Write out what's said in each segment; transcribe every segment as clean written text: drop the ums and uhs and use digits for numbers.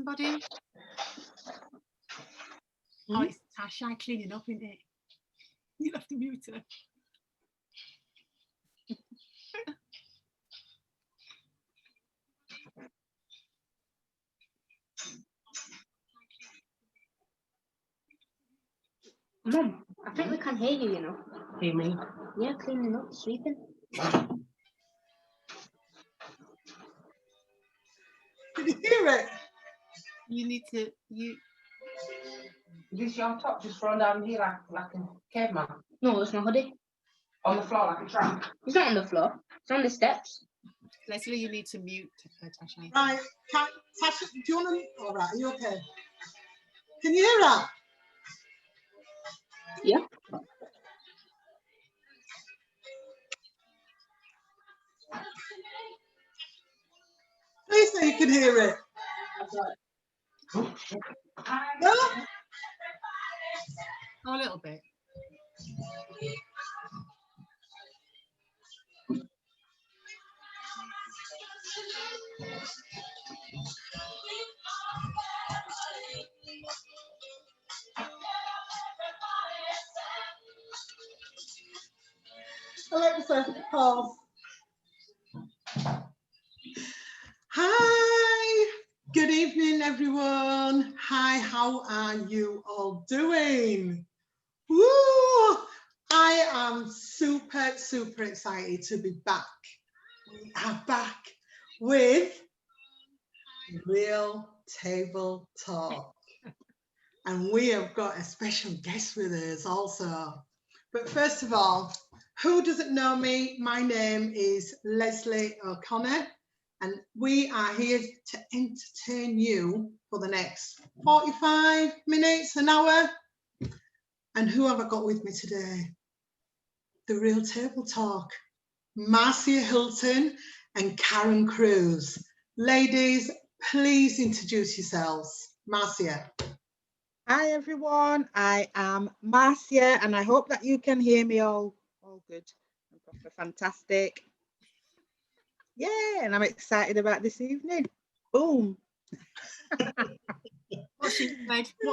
somebody? Oh, it's Tasha cleaning up, isn't it? You'll have to mute her. Mum, I think we can hear you, you know. Hear me? Yeah, cleaning up, sweeping. Can you hear it? You need to, Is this your top just thrown down here like a caveman? No, it's my hoodie. On the floor like a trap? It's not on the floor. It's on the steps. Leslie, you need to mute Tasha. Right. Tasha, do you want to? All right, are you okay? Can you hear that? Yeah. Please say you can hear it. No? Oh, a little bit. Alexa, pause. Hi, good evening, everyone. Hi, how are you all doing? Woo! I am super excited to be back. We are back with Real Table Talk. And we have got a special guest with us also. But first of all, who doesn't know me? My name is Leslie O'Connor, and we are here to entertain you for the next 45 minutes, an hour. And who have I got with me today? The Real Table Talk, Marcia Hilton and Karen Cruz. Ladies, please introduce yourselves. Marcia. Hi everyone, I am Marcia and I hope that you can hear me all good and proper fantastic. Yeah, and I'm excited about this evening. Boom. What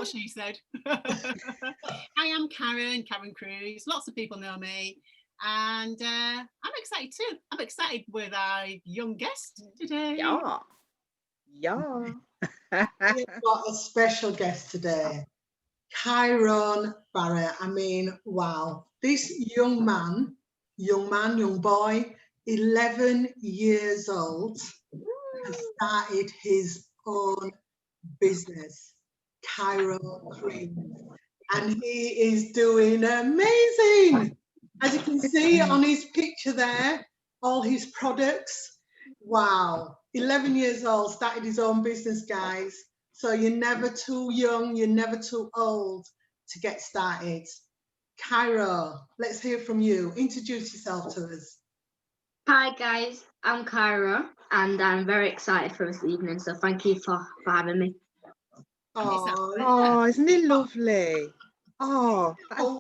she said. I am Karen Cruz. Lots of people know me. And I'm excited too. I'm excited with our young guest today. Yeah. We've got a special guest today, Cairo Barrett. I mean, wow. This young boy, 11 years old, has started his own business, Cairo Cream. And he is doing amazing. As you can see on his picture there, all his products. Wow, 11 years old, started his own business, guys. So you're never too young, you're never too old to get started. Cairo, let's hear from you. Introduce yourself to us. Hi guys, I'm Cairo and I'm very excited for this evening. So thank you for having me. Oh, isn't he lovely? Oh,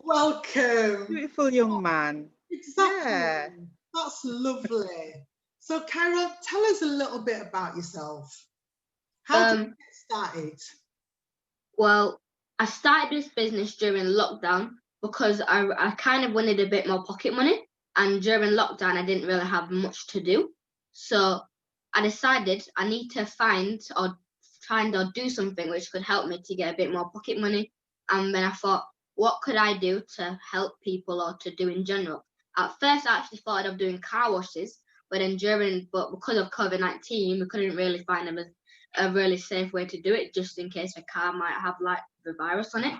welcome. Beautiful young man. Exactly. Yeah. That's lovely. So, Cairo, tell us a little bit about yourself. How did you get started? Well, I started this business during lockdown because I kind of wanted a bit more pocket money. And during lockdown, I didn't really have much to do. So I decided I need to find or do something which could help me to get a bit more pocket money. And then I thought, what could I do to help people or to do in general? At first, I actually thought of doing car washes, but because of COVID-19, we couldn't really find a really safe way to do it, just in case a car might have like the virus on it.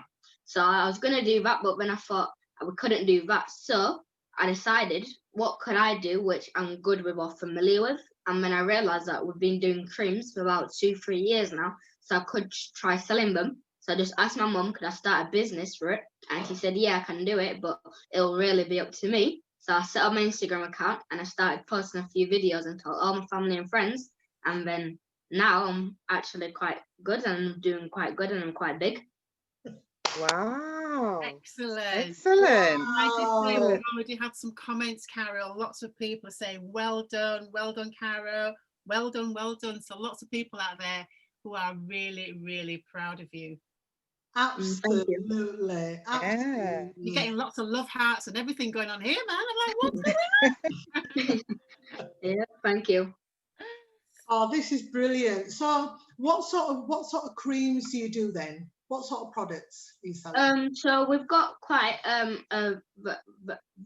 So I was going to do that, but then I thought we couldn't do that. So I decided, what could I do which I'm good with or familiar with? And then I realized that we've been doing creams for about 2-3 years now, so I could try selling them. So I just asked my mum, could I start a business for it? And she said, yeah, I can do it, but it'll really be up to me. So I set up my Instagram account and I started posting a few videos and told all my family and friends. And then now I'm actually quite good and I'm doing quite good and I'm quite big. Wow. Excellent. Wow. I did say we've already had some comments, Carol. Lots of people saying, well done, Carol. Well done. So lots of people out there who are really, really proud of you. Thank you. Absolutely. Yeah. You're getting lots of love hearts and everything going on here, man. I'm like, what's going on? Yeah, thank you. Oh, this is brilliant. So what sort of creams do you do then? What sort of products are you selling? So we've got quite a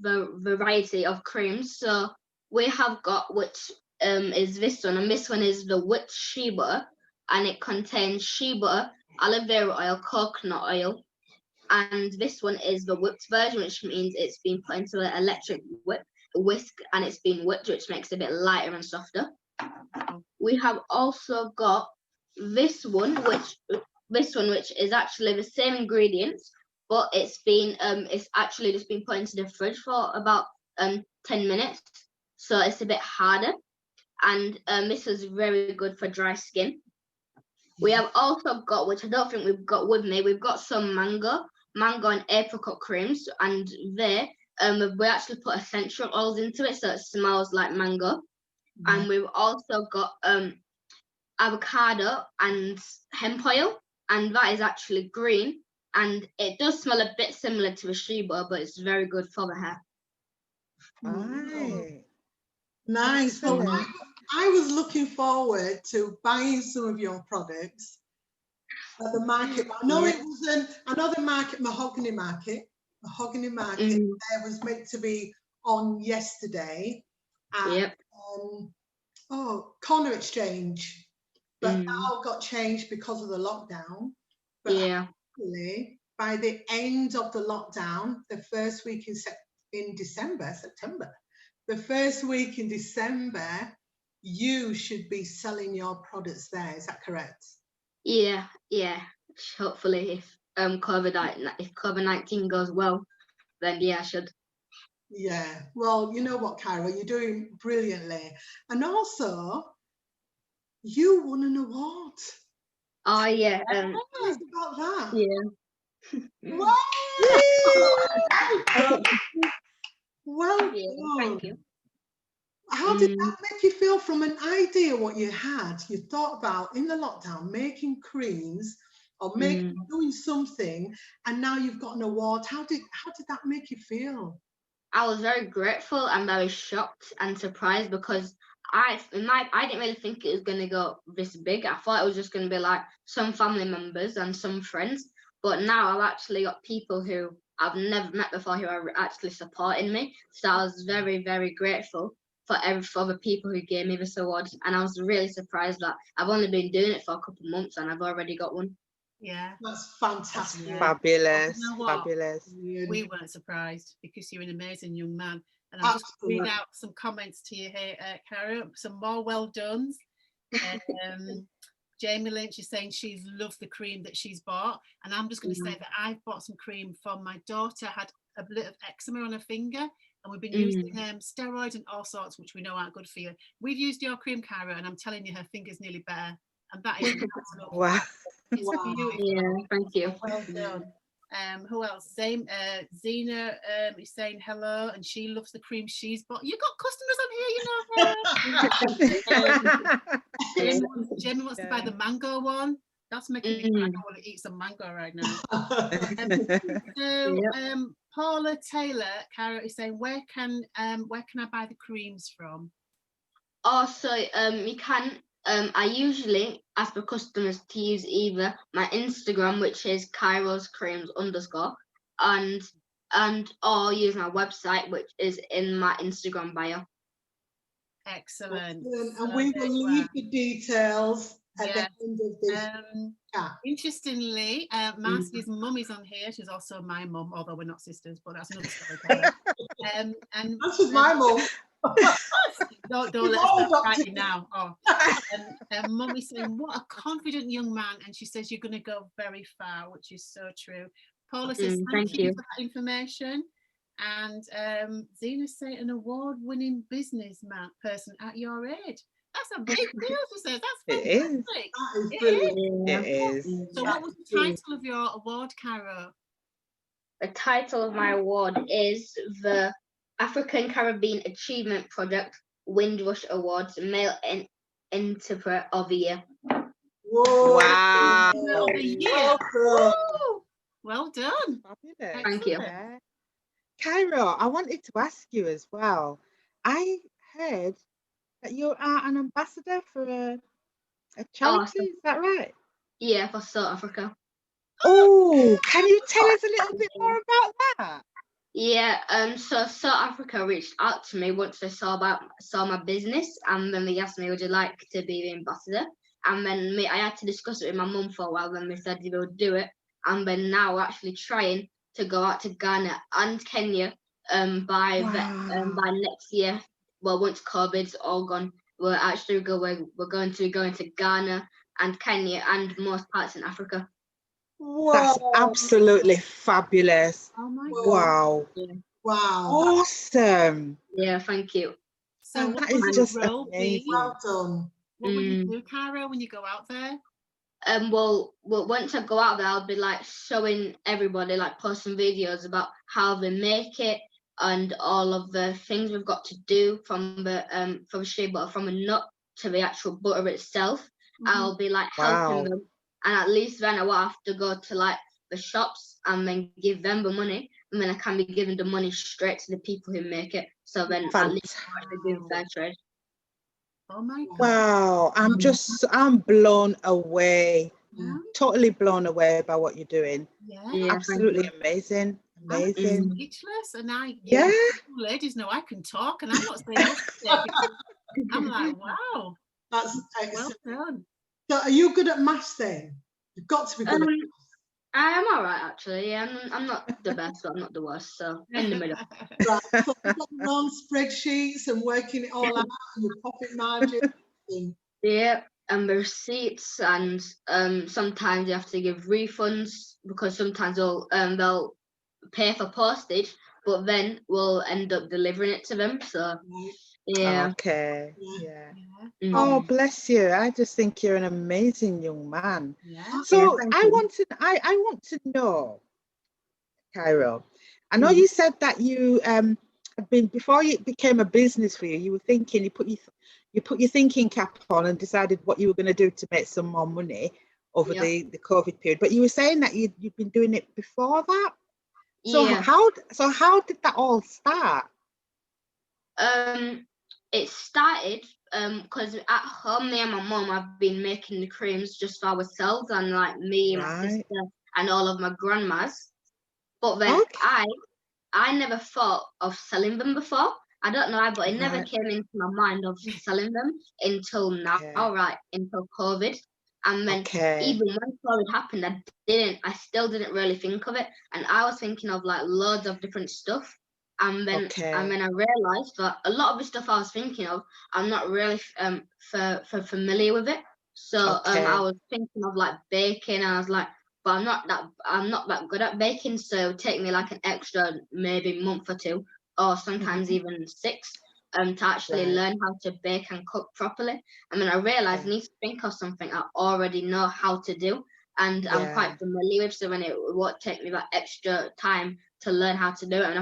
variety of creams. So we have got which is this one, and this one is the whipped shea butter, and it contains shea butter, aloe vera oil, coconut oil, and this one is the whipped version, which means it's been put into an electric whisk, and it's been whipped, which makes it a bit lighter and softer. We have also got this one, which is actually the same ingredients, but it's actually just been put into the fridge for about 10 minutes, so it's a bit harder, and this is very good for dry skin. We have also got, which I don't think we've got with me, we've got some mango and apricot creams, and we actually put essential oils into it, so it smells like mango. And we've also got avocado and hemp oil, and that is actually green, and it does smell a bit similar to a shea butter, but it's very good for the hair. Right. Nice. Well, Excellent. I was looking forward to buying some of your products at the market. I know it wasn't. I know the mahogany market. There was meant to be on yesterday. And, Yep. Corner Exchange, but that all got changed because of the lockdown. But hopefully, by the end of the lockdown, the first week in September, the first week in December, you should be selling your products there. Is that correct? Yeah. Hopefully, if COVID-19 goes well, then yeah, I should. Yeah. Well, you know what, Cairo, you're doing brilliantly, and also you won an award. Oh yeah. Tell us about that. Yeah. Wow. Well Yeah, done. thank you. How did that make you feel from an idea what you thought about in the lockdown, making creams or doing something, and now you've got an award? How did that make you feel? I was very grateful and very shocked and surprised, because I didn't really think it was going to go this big. I thought it was just going to be like some family members and some friends, but now I've actually got people who I've never met before who are actually supporting me. So I was very, very grateful for the people who gave me this award, and I was really surprised that I've only been doing it for a couple of months and I've already got one. Yeah, That's fantastic. Yeah. Fabulous. You know what? Fabulous. We weren't surprised because you're an amazing young man. And I'm just going to read out some comments to you here, Cara. Some more well done. Jamie Lynch is saying she's loved the cream that she's bought. And I'm just going to say that I've bought some cream for my daughter, had a bit of eczema on her finger. And we've been using steroids and all sorts, which we know aren't good for you. We've used your cream, Cara, and I'm telling you, her finger's nearly better. And that is an absolute Wow. It's beautiful. Yeah, thank you. Well done. Who else? Same. Zena is saying hello, and she loves the cream she's bought. You got customers on here, you know. Jamie wants to buy the mango one. That's making me feel like I want to eat some mango right now. Paula Taylor, Cara, is saying, where can I buy the creams from? Also, you can. I usually ask for customers to use either my Instagram, which is Cairoscreams_, and or use my website, which is in my Instagram bio. Excellent. And we will leave the details at the end of this chat. Interestingly, Marcy's mum is on here. She's also my mum, although we're not sisters, but that's another story. And this is my mum. Don't let us start fighting now. Mum is saying, what a confident young man, and she says you're going to go very far, which is so true. Paula says thank you for that information, and Zena's saying an award-winning business person at your age. That's a big deal, she says. That's fantastic. It is. So what was the title of your award, Cara? The title of my award is the African Caribbean Achievement Project Windrush Awards Male Interpreter of the Year. Whoa. Wow. Of the year. Welcome. Woo! Well done. Fabulous. Thank you. Yeah. Cairo, I wanted to ask you as well. I heard that you are an ambassador for a charity. Awesome. Is that right? Yeah, for South Africa. Oh, can you tell us a little bit more about that? Yeah, so South Africa reached out to me once they saw my business, and then they asked me, would you like to be the ambassador? And then I had to discuss it with my mum for a while, then they said they would do it. And then now we're actually trying to go out to Ghana and Kenya by next year. Well, once COVID's all gone, we're going to be going to Ghana and Kenya and most parts in Africa. That's Whoa. absolutely fabulous. Oh my Whoa. God. Wow. Wow. Awesome. Yeah, thank you. So And what That will is your just role be? amazing. Well done. What will you do, Cairo, when you go out there? Well, once I go out there, I'll be like showing everybody, like posting videos about how they make it and all of the things we've got to do from shea butter, from a nut to the actual butter itself. Mhm. I'll be like helping Wow. them, and at least then I won't have to go to like the shops and then give them the money, and then I can be giving the money straight to the people who make it. So then at least I'm actually doing fair trade. Oh my God. Wow. I'm blown away. Yeah. Totally blown away by what you're doing. Yeah. Yeah, thank Absolutely you. amazing. I'm Amazing. speechless, and Yeah. ladies know I can talk, and I'm not saying much today because I'm like, wow, That's well excellent. done. So are you good at maths then? You've got to be good at I am alright actually. Yeah, I'm not the best, but I'm not the worst. So in the middle. maths. So you've got your own spreadsheets and working it all out and your profit margin. And Yeah, and the receipts, and sometimes you have to give refunds because sometimes they'll pay for postage, but then we'll end up delivering it to them. So right. yeah. Okay. Yeah. Yeah. Yeah. Oh, Mm. bless you. I just think you're an amazing young man. Yeah. So thank I you. want to know, Cairo. I know Mm. you said that you had been, before it became a business for you, you were thinking, you put your thinking cap on and decided what you were going to do to make some more money over Yeah. the COVID period. But you were saying that you've been doing it before that. So Yeah. how did that all start? It started because at home, me and my mum have been making the creams just for ourselves, and like me, my Right. sister, and all of my grandmas. But then Okay. I never thought of selling them before. I don't know why, but it never Right. came into my mind of selling them until now, Okay. right? Until COVID. And then Okay. even when COVID happened, I still didn't really think of it. And I was thinking of like loads of different stuff. And then Okay. I realized that a lot of the stuff I was thinking of, I'm not really familiar with it. So Okay. I was thinking of like baking, and I was like, but I'm not that good at baking, so it would take me like an extra maybe month or two, or sometimes even 6, to actually Right. learn how to bake and cook properly. And then I realized I need to think of something I already know how to do and I'm Yeah. quite familiar with, so then it won't take me that extra time to learn how to do it. And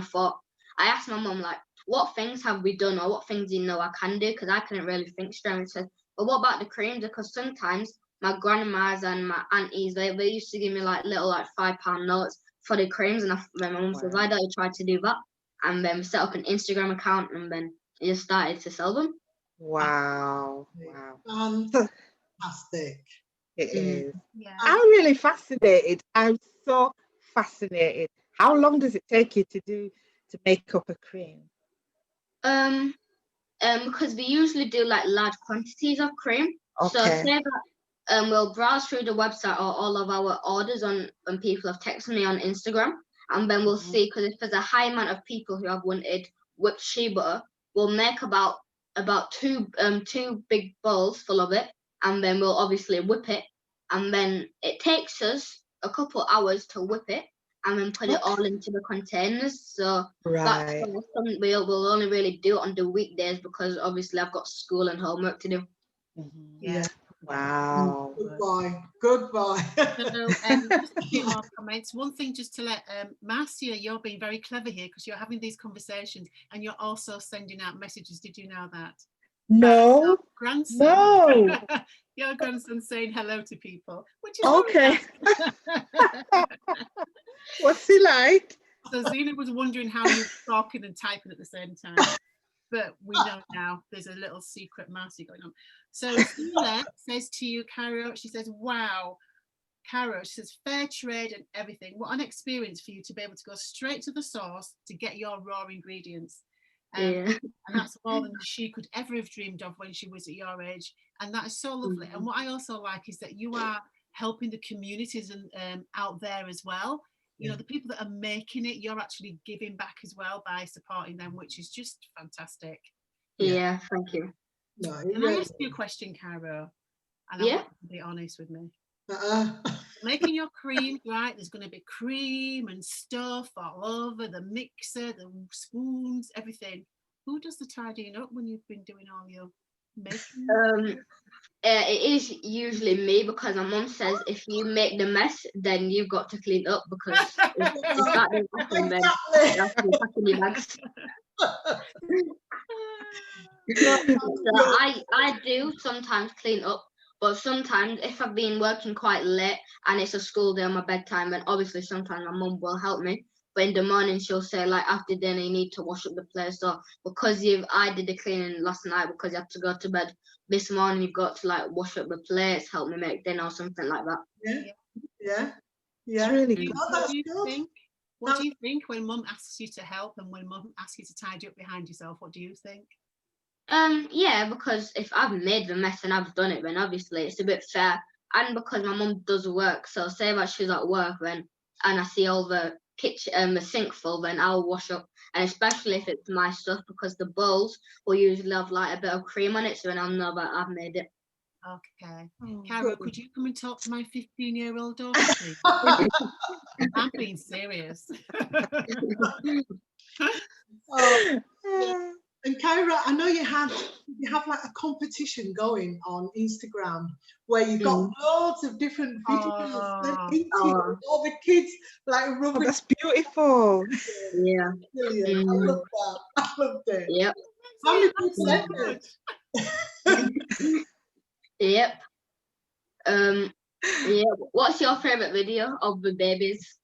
I asked my mum, like, what things have we done, or what things do you know I can do, because I couldn't really think straight. And said, but what about the creams? Because sometimes my grandmas and my aunties, they used to give me like little like £5 notes for the creams, and my mum says, why don't you try to do that? And then we set up an Instagram account, and then I just started to sell them. Wow. Wow. Fantastic. It is. Yeah. I'm really fascinated. I'm so fascinated. How long does it take you to make up a cream? Because we usually do like large quantities of cream. So Okay. say that we'll browse through the website or all of our orders on when people have texted me on Instagram, and then we'll see, because if there's a high amount of people who have wanted whipped shea butter, we'll make about two big bowls full of it, and then we'll obviously whip it, and then it takes us a couple hours to whip it and then put it all into the containers. So that's Right. something we'll only really do on the weekdays, because obviously I've got school and homework to do. Yeah. Wow. Good boy. Good boy. So just a few more comments. One thing just to let Marcia, you're being very clever here because you're having these conversations and you're also sending out messages. Did you know that? No. grandson. No. Your grandson saying hello to people, which is Okay. What's he like? So Zena was wondering how you were talking and typing at the same time. But we know now there's a little secret mousey going on. So Zena says to you, Cairo, she says, wow, Cairo, she says, fair trade and everything. What an experience for you to be able to go straight to the source to get your raw ingredients. Yeah. And that's more than she could ever have dreamed of when she was at your age. And that is so lovely. And what I also like is that you are helping the communities and out there as well. You know, the people that are making it, you're actually giving back as well by supporting them, which is just fantastic. Yeah, thank you. No, Can I ask you a question, Cairo? And I Yeah. want you to be honest with me. uh-uh. Making your cream, right? There's going to be cream and stuff all over the mixer, the spoons, everything. Who does the tidying up when you've been doing all your making? It is usually me because my mum says if you make the mess, then you've got to clean up because if that doesn't happen, then you have to pack in your bags. So I do sometimes clean up, but sometimes if I've been working quite late and it's a school day on my bedtime, then obviously sometimes my mum will help me. But in the morning she'll say like after dinner you need to wash up the place. So because I did the cleaning last night because you have to go to bed, this morning you've got to like wash up the plates, help me make dinner or something like that. Yeah. It's really good. Oh, that's good. What do you think when mum asks you to help and when mum asks you to tidy up behind yourself? What do you think? Yeah, because if I've made the mess and I've done it, then obviously it's a bit fair. And because my mum does work, so say that she's at work then, and I see all the kitchen, the sink full, then I'll wash up. And especially if it's my stuff, because the bowls will usually have like a bit of cream on it, so then I'll know that I've made it. Okay. Oh, Cairo, good. could you come and talk to my 15-year-old daughter, please? I'm being serious. Oh, yeah. And Kyra, I know you have like a competition going on Instagram where you've got loads of different videos sent into all the kids like Oh, rubbing. that's beautiful. Yeah. Brilliant. I love that. I loved it. Yep. How many people sent it? Yep. Yeah. What's your favorite video of the babies,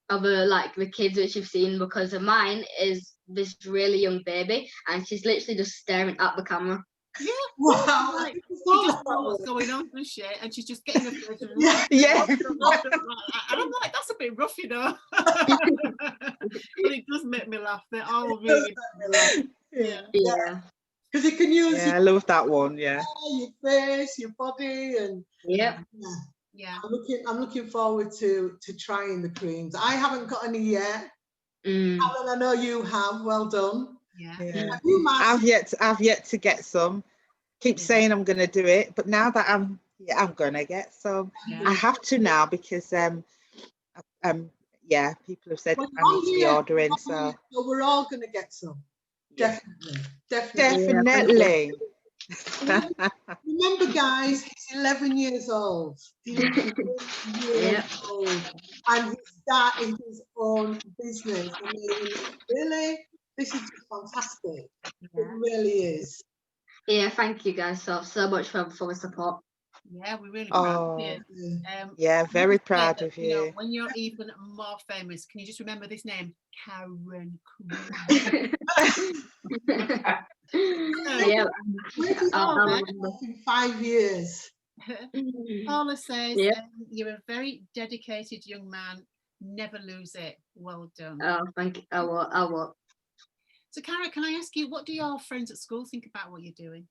of like the kids which you've seen? Because mine is this really young baby, and she's literally just staring at the camera. Yeah. Wow. Like, she just knows what's going on and shit, and she's just getting her face. Yeah. And I'm like, that's a bit rough, you know. But it does make me laugh. They're all really. Yeah. Yeah. Because you can use Yeah, I love that one. Yeah. your face, your body, and Yep. Yeah. I'm looking forward to trying the creams. I haven't got any yet. Mm. Alan, I know you have. Well done. Yeah. Yeah. Have you, Marcy? I've yet to get some. Keep saying I'm gonna do it, but now that I'm gonna get some. Yeah. I have to now because yeah, people have said Well, I need to be ordering. So we're all gonna get some. yeah. Definitely. Definitely. Remember, guys, he's 11 years old. 11 years old. And he's starting his own business. I mean, really, this is just fantastic. It really is. Yeah, thank you guys so much for the support. Yeah, we're really proud of you. Yeah, very proud of you. You know, when you're even more famous, can you just remember this name? Karen Yeah. In 5 years. Paula says, Yep. You're a very dedicated young man. Never lose it. Well done. Oh, thank you. I will. So, Karen, can I ask you, what do your friends at school think about what you're doing?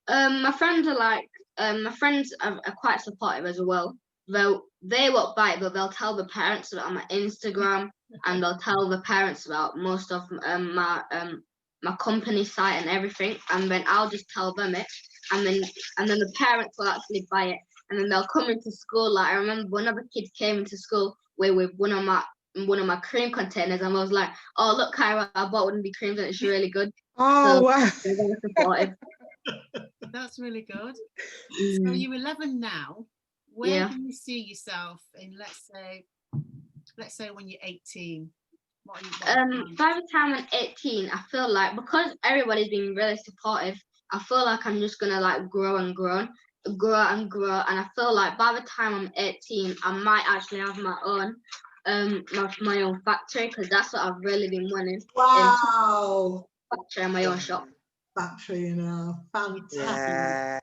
My friends are quite supportive as well. They won't bite, but they'll tell the parents about my Instagram, and they'll tell the parents about most of my company site and everything, and then I'll just tell them it, and then the parents will actually buy it, and then they'll come into school. Like I remember one of the kids came into school with one of my cream containers, and I was like, "Oh look, Kyra, I bought one of the creams and it's really good." Oh, so wow. they're very supportive. That's really good. So you're 11 now. Where do you see yourself in, let's say when you're 18? By the time I'm 18, I feel like because everybody's been really supportive, I feel like I'm just gonna like grow and grow, and I feel like by the time I'm 18, I might actually have my own my own factory, because that's what I've really been wanting. Wow. Factory and my own shop. Factory, fantastic. Yeah.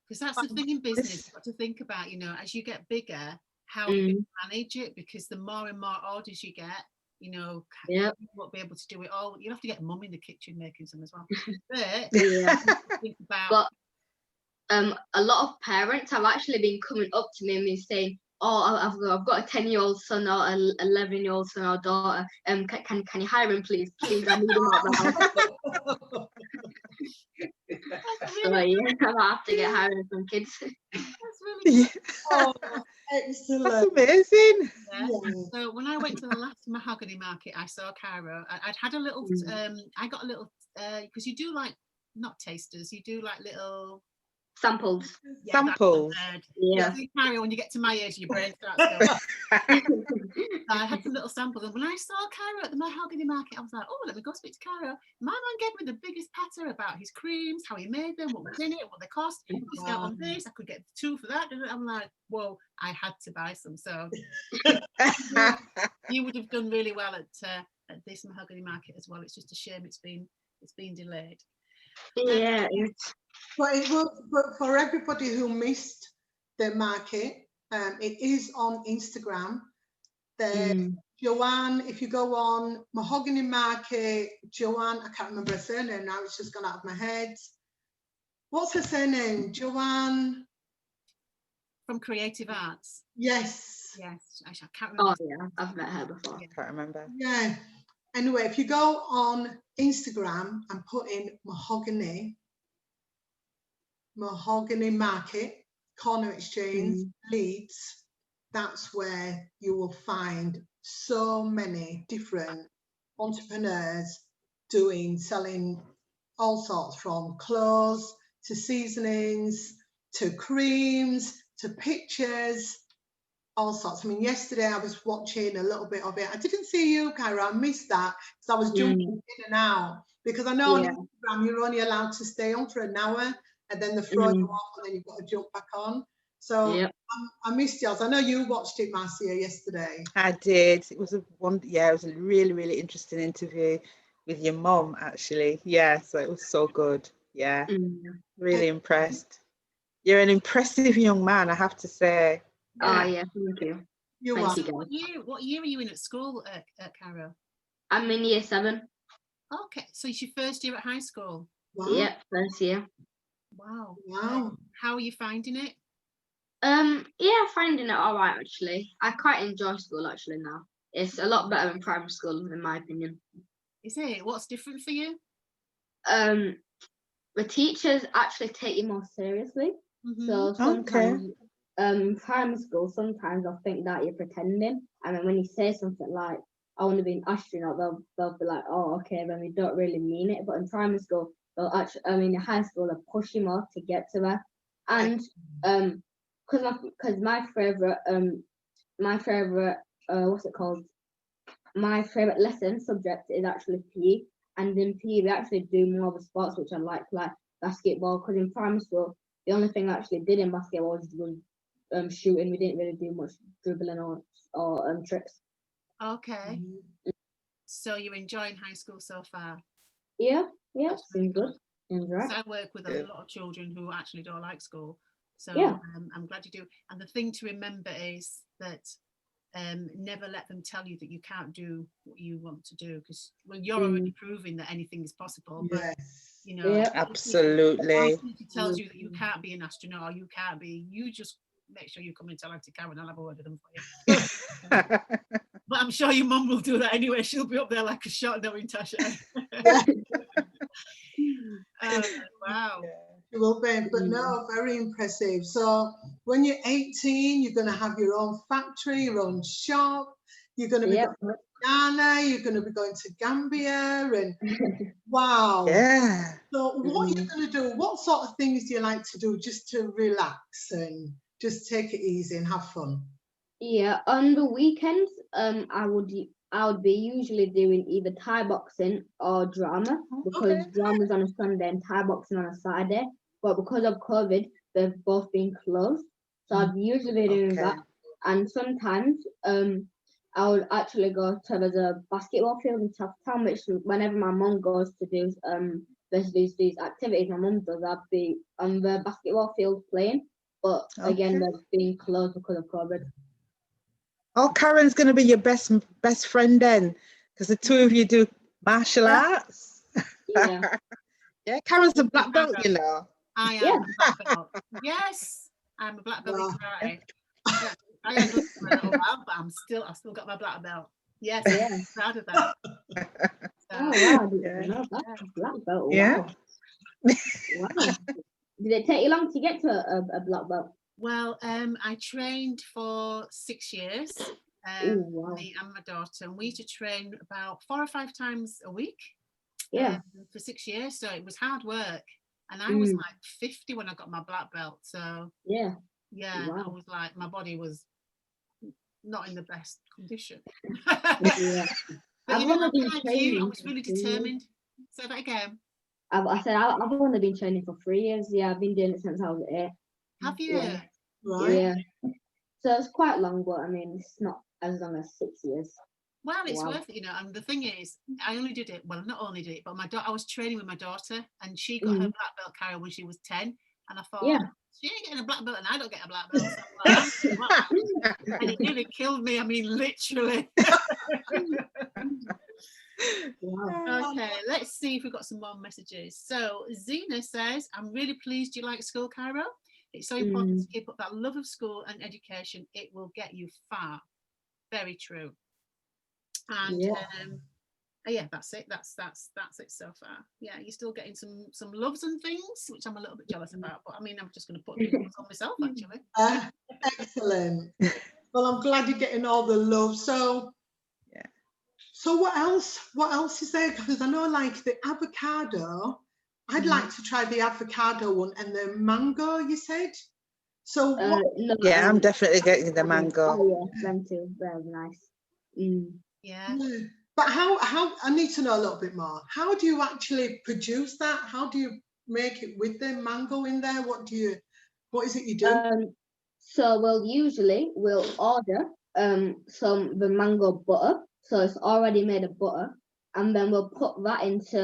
Because that's the thing in business, you've got to think about, as you get bigger, how you can manage it, because the more and more orders you get, you won't be able to do it all. You'll have to get mum in the kitchen making some as well. But think about. But a lot of parents have actually been coming up to me and saying, "Oh, I've got a 10-year-old son or an 11-year-old son or daughter. Can you hire him, please? Please, I need him at the house." So yeah, I might have to get hiring some kids. That's really good. Oh, excellent. That's amazing. Yeah. So when I went to the last mahogany market, I saw Cairo. I'd had a little. I got a little because you do like not tasters. You do like little samples. Yeah, samples. Yeah. Cairo, when you get to my age, your brain starts going. I had some little samples, and when I saw Cairo at the mahogany market, I was like, "Oh, let me go speak to Cairo." My man gave me the biggest patter about his creams, how he made them, what was in it, what they cost. Discount on this, I could get 2 for that. I'm like, "Whoa!" I had to buy some. So you would have done really well at this mahogany market as well. It's just a shame it's been delayed. Yeah. But for everybody who missed the market, it is on Instagram. Joanne, if you go on Mahogany Market, Joanne, I can't remember her surname now, it's just gone out of my head. What's her surname? Joanne? From Creative Arts. Yes. Yes, I can't remember. Oh yeah, I've met her before. I can't remember. Yeah. Anyway, if you go on Instagram and put in Mahogany Market, Corner Exchange, Leeds, that's where you will find so many different entrepreneurs selling all sorts, from clothes to seasonings to creams to pictures, all sorts. I mean, yesterday I was watching a little bit of it. I didn't see you, Cairo. I missed that because I was jumping in and out, because I know on Instagram you're only allowed to stay on for an hour and then they throw you off and then you've got to jump back on. So I missed yours. I know you watched it, Marcia, yesterday. I did. It was it was a really, really interesting interview with your mum, actually. Yeah, so it was so good. Yeah, really impressed. You're an impressive young man, I have to say. Oh yeah, thank you. You are. What year are you in at school, at Cairo? I'm in year 7. Okay, so it's your first year at high school. Wow. Yeah, first year. Wow. Wow. How are you finding it? Yeah, finding it all right actually. I quite enjoy school actually now. It's a lot better than primary school in my opinion. Is it? What's different for you? The teachers actually take you more seriously. So sometimes primary school, sometimes I'll think that you're pretending, and then when you say something like, "I want to be an astronaut," they'll be like, "Oh, okay," then we don't really mean it. But in primary school, in high school, they'll push you more to get to there. And because my favorite my favorite lesson subject is actually PE, and in PE we actually do more of the sports which I like basketball. Because in primary school, the only thing I actually did in basketball was shooting. We didn't really do much dribbling or tricks. Okay. So you're enjoying high school so far? Yeah, it's been good. So I work with a lot of children who actually don't like school. So I'm glad you do. And the thing to remember is that never let them tell you that you can't do what you want to do, because you're already proving that anything is possible. But absolutely. If it tells you that you can't be an astronaut or you can't be, you just make sure you come and tell Auntie Karen. I'll have a word with them for you. But I'm sure your mum will do that anyway. She'll be up there like a shot knowing Tasha. Wow. You will be, but no, very impressive. So when you're 18, you're going to have your own factory, your own shop. You're going to be going to Ghana. You're going to be going to Gambia, and wow. Yeah. So what are you going to do? What sort of things do you like to do just to relax and just take it easy and have fun? Yeah, on the weekends, I I would be usually doing either Thai boxing or drama, because Okay. drama's on a Sunday and Thai boxing on a Saturday. But because of COVID, they've both been closed. So I'd usually be doing that. Okay. And sometimes I would actually go to the basketball field in Southtown, which whenever my mum goes to do there's these activities my mum does, I'd be on the basketball field playing. But again, Okay. they've been closed because of COVID. Oh, Karen's going to be your best friend then, because the two of you do martial arts. Yeah. Yeah, Karen's a black belt, you know. I am Yeah. a black belt. Yes, I'm a black belt in Wow. karate. Yeah, I have done it for a little while, but I've still got my black belt. Yes, Yeah. I'm proud of that. Oh So, wow! Yeah. No, that's a black belt. Yeah. Wow. Wow. Did it take you long to get to a black belt? well, I trained for 6 years. Ooh, wow. Me and my daughter, and we used to train about 4 or 5 times a week. Yeah. For 6 years, so it was hard work. And I was Mm. like 50 when I got my black belt. So Yeah. yeah, I Wow. was like, my body was not in the best condition. Yeah. But I've you know, only been like you, I training was for really 3 years. determined. Say that again. I said I've only been training for 3 years. Yeah, I've been doing it since I was 8. Have you? Yeah. Right. Yeah. So it's quite long, but I mean, it's not as long as 6 years. Well, it's Wow. worth it, you know. And the thing is, I only did it. Well, not only did it, but I was training with my daughter, and she got her black belt Cairo when she was 10. And I thought, Yeah. she ain't getting a black belt, and I don't get a black belt. So I'm like, wow. And it nearly killed me. I mean, literally. Wow. Okay, let's see if we've got some more messages. So Zena says, I'm really pleased you like school, Cairo. It's so important to keep up that love of school and education. It will get you far. Very true. And Yeah. yeah, that's it. That's it so far. Yeah, you're still getting some loves and things, which I'm a little bit jealous about. But I mean, I'm just going to put things on myself, actually. Excellent. Well, I'm glad you're getting all the love. So, Yeah. so what else? What else is there? Because I know, like the avocado. I'd like to try the avocado one and the mango. You said. So what? No, Yeah, I'm definitely getting the mango. Oh yeah, them too. Very nice. Yeah. Yeah. But how I need to know a little bit more. How do you actually produce that? How do you make it with the mango in there? What is it you do? So we'll order the mango butter. So it's already made of butter, and then we'll put that into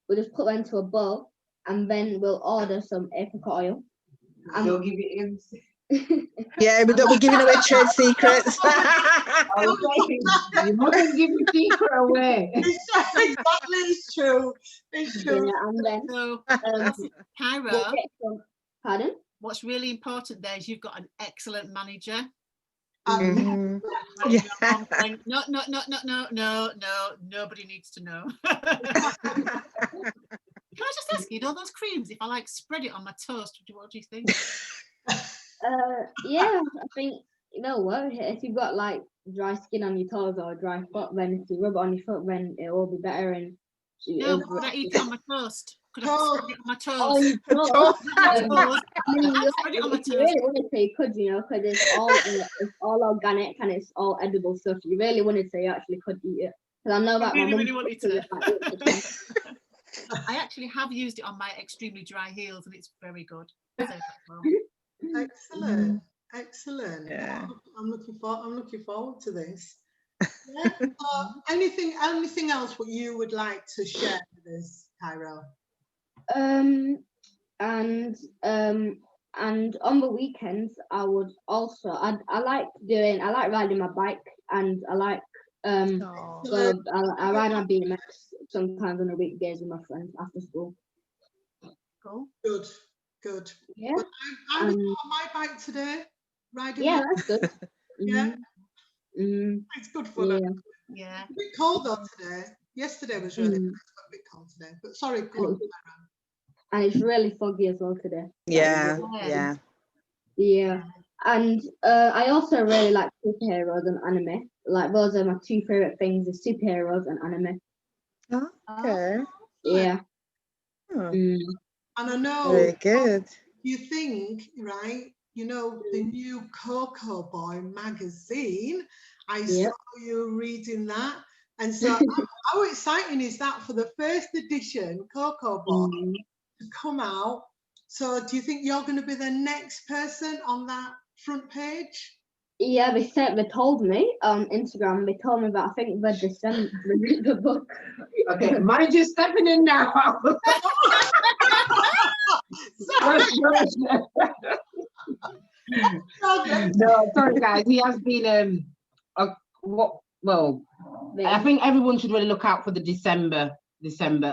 we'll just put that into a bowl, and then we'll order some apricot oil. Don't give it him. Yeah, but don't be giving away trade secrets. You mustn't give your secret away. Exactly, it's true. It's true. Yeah, and then So, Cairo, we'll get some. Pardon? what's really important there is you've got an excellent manager. Mhm. And Yeah. your mum went, no, nobody needs to know. Can I just ask you, all those creams, if I like spread it on my toast, what do you think? Yeah, I think you know what? If you've got like dry skin on your toes or dry foot, then if you rub it on your foot, then it will be better. And No, could I eat it on my toast? Could I spread it on my toast? Oh, you Toast. toast. I mean, I'd spread it on my if you really toast. wanted to, you could, you know, because it's all organic and it's all edible. So if you really wanted to, you actually could eat it. Because I know that my Really mum wanted cooks to. it, like, all the time. I actually have used it on my extremely dry heels, and it's very good. So, well, Excellent. Excellent. Yeah. I'm looking forward to this. Yeah. Anything else what you would like to share with us, Cairo? And on the weekends, I would also I like riding my bike, and I like Oh. I ride my BMX sometimes on the weekdays with my friends after school. cool. Good. Yeah. But I was on my bike today, riding. Yeah, my- that's good. Yeah. Mm, It's good fun. yeah. Yeah. A bit cold though today. Yesterday was really nice, but a bit cold today. But sorry, go on. And it's really foggy as well today. Yeah, yeah. Yeah. And I also really like superheroes and anime. Like those are my two favorite things: is superheroes and anime. Okay. Yeah. Oh, And I know very good. you think, right, you know, the new Cocoa Boy magazine. I Yep. saw you reading that. And so how exciting is that for the first edition Cocoa Boy to come out? So do you think you're going to be the next person on that front page? Yeah, they told me on Instagram. They told me that I think the book. Okay, mind you stepping in now. No, sorry guys. He has been I think everyone should really look out for the December,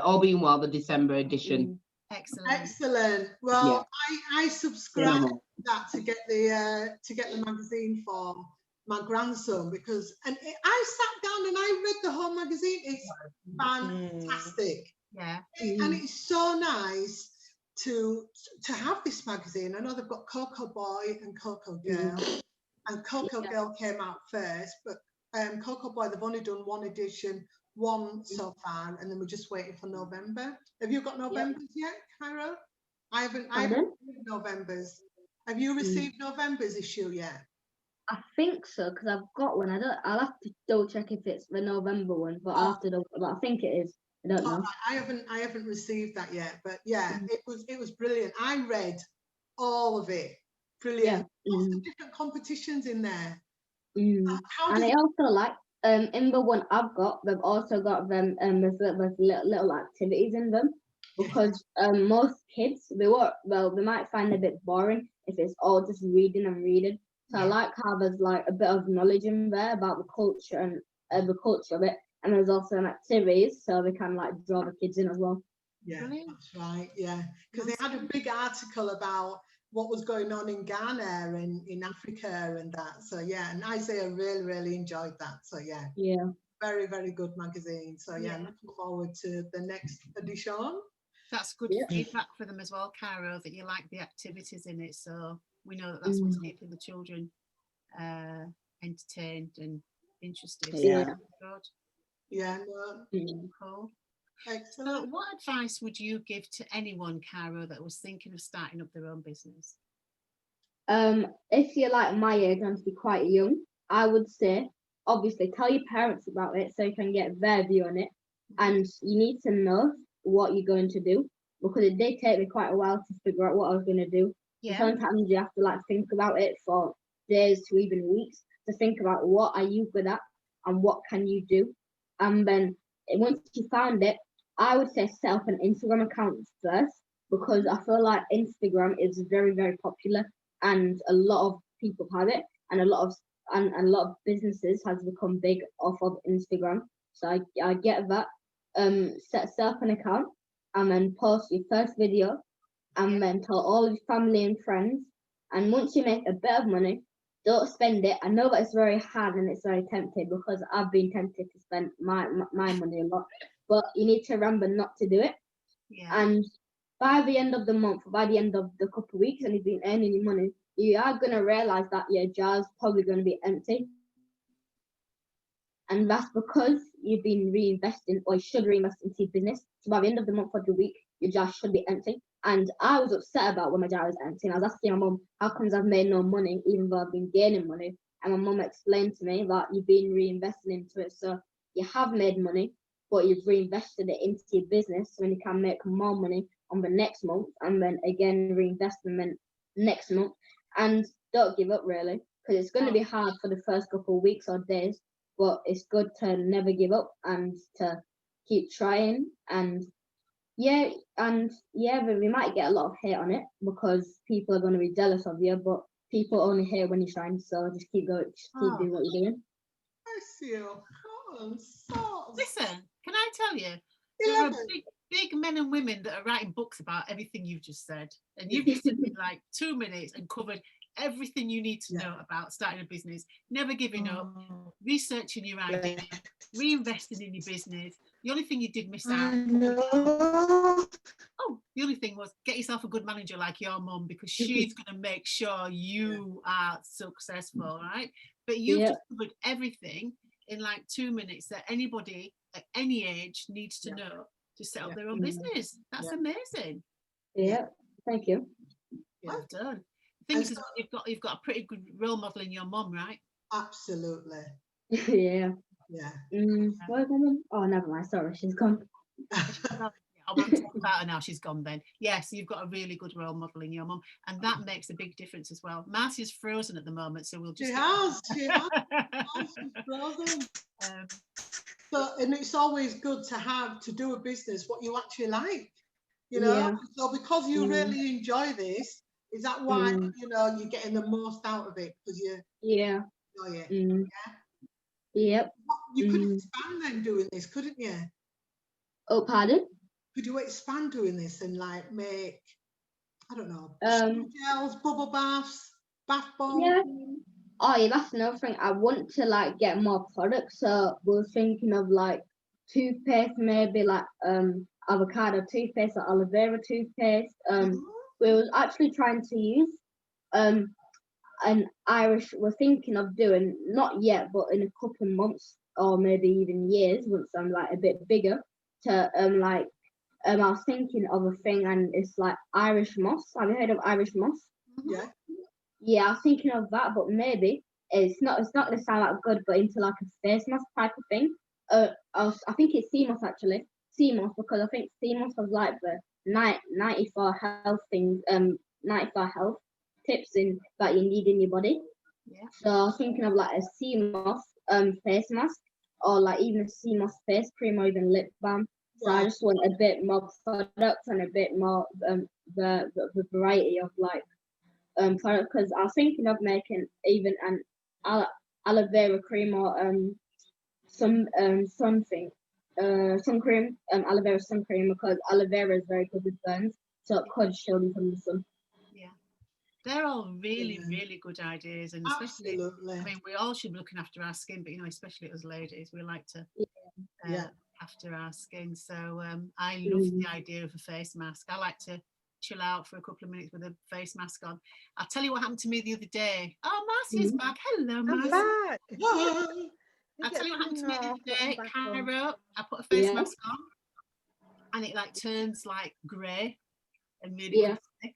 all being well, the December edition. Excellent. Well, I subscribe to that to get the magazine for my grandson, because I sat down and I read the whole magazine. It's fantastic. Yeah. And it's so nice to have this magazine. I know they've got Cocoa Boy and Cocoa Girl, and Cocoa Girl came out first, but Cocoa Boy, they've only done one so far, and then we're just waiting for November. Have you got November's yet, Cairo? I haven't received November's. Have you received November's issue yet? I think so, because I've got one. I'll have to double check if it's the November one, but I'll have to double. But I think it is. I don't know. I haven't received that yet, but yeah, it was brilliant. I read all of it. Brilliant. Lots of different competitions in there. And I also like in the one I've got, they've also got them with little activities in them, because most kids they might find it a bit boring if it's all just reading and reading. So I like how there's like a bit of knowledge in there about the culture and the culture of it, and there's also an activities so they can like draw the kids in as well. Yeah, that's right. Yeah, because they had a big article about what was going on in Ghana and in Africa and that. So yeah, and Isaiah really enjoyed that. So yeah, very, very good magazine. So yeah, looking forward to the next edition. That's good feedback for them as well, Cairo, that you like the activities in it. So we know that that's what's keeping the children entertained and interested. Yeah. Good. Yeah. Cool. Excellent. So what advice would you give to anyone, Cairo, that was thinking of starting up their own business? If you're like my age and to be quite young, I would say obviously tell your parents about it so you can get their view on it, and you need to know what you're going to do, because it did take me quite a while to figure out what I was going to do. Yeah. Sometimes you have to like think about it for days to even weeks to think about what are you good at and what can you do, and then once you found it, I would say set up an Instagram account first, because I feel like Instagram is very, very popular and a lot of people have it, and a lot of businesses has become big off of Instagram. So I get that. Set up an account and then post your first video and then tell all of your family and friends. And once you make a bit of money, don't spend it. I know that it's very hard and it's very tempting, because I've been tempted to spend my money a lot, but you need to remember not to do it. And by the end of the month, by the end of the couple of weeks, and you've been earning your money, you are going to realize that your jar's probably going to be empty. And that's because you've been reinvesting, or you should reinvest into your business. So by the end of the month or the week, your jar should be empty. And I was upset about when my jar was empty. And I was asking my mum, how comes I've made no money, even though I've been gaining money? And my mum explained to me that you've been reinvesting into it. So you have made money, but you've reinvested it into your business, so you can make more money on the next month, and then again reinvest them in next month. And don't give up, really, because it's going to be hard for the first couple of weeks or days, but it's good to never give up and to keep trying. And but we might get a lot of hate on it because people are going to be jealous of you, but people only hate when you shine. So just keep going, just keep doing what you're doing. Bless you. So listen, can I tell you, there are big men and women that are writing books about everything you've just said, and you've just said in like 2 minutes and covered everything you need to know about starting a business, never giving up, researching your idea, reinvesting in your business. The only thing you did miss out. The only thing was get yourself a good manager like your mum, because she's going to make sure you are successful, right? But you've just covered everything in like 2 minutes that anybody at any age needs to know to set up their own business. That's amazing. Yeah, thank you. Well done. The thing is, you've got a pretty good role model in your mum, right? Absolutely. Yeah. Yeah. Where's my mum? Oh, never mind. Sorry, she's gone. I won't talk about her now, she's gone then. Yes, you've got a really good role model in your mum, and that makes a big difference as well. Marcy's frozen at the moment, so we'll just... She has. She's frozen. So, and it's always good to have to do a business what you actually like, you know. Yeah. So because you really enjoy this, is that why you know you're getting the most out of it because you enjoy it? Yep. You could expand then doing this, couldn't you? Oh, pardon? Could you expand doing this and like make, I don't know, Um. gels, bubble baths, bath bombs? Yeah. Oh, yeah, that's another thing. I want to like get more products. So we're thinking of like toothpaste, maybe like avocado toothpaste or aloe vera toothpaste. We was actually trying to use an Irish. We're thinking of doing, not yet, but in a couple months or maybe even years once I'm like a bit bigger. To I was thinking of a thing, and it's like Irish moss. Have you heard of Irish moss? Yeah. Yeah, I was thinking of that, but maybe it's not. It's not gonna sound that good, but into like a face mask type of thing. I think it's sea moss actually. Sea moss, because I think sea moss was like the 94 health things. 94 health tips in that you need in your body. Yeah. So I was thinking of like a sea moss face mask, or like even a sea moss face cream, or even lip balm. So I just want a bit more products and a bit more the variety of like product, because I was thinking of making even an aloe vera cream or some something sun cream, aloe vera sun cream, because aloe vera is very good with burns, so it could shield them from the sun. Yeah, they're all really really good ideas, and especially, I mean, we all should be looking after our skin, but you know, especially as ladies, we like to after our skin. So I love the idea of a face mask. I like to chill out for a couple of minutes with a face mask on. I'll tell you what happened to me the other day. Oh, Marcy is back. Hello, Marcy. Back. I'll tell you what happened to me the other day. Cairo, I put a face mask on, and it like turns like grey and really crispy,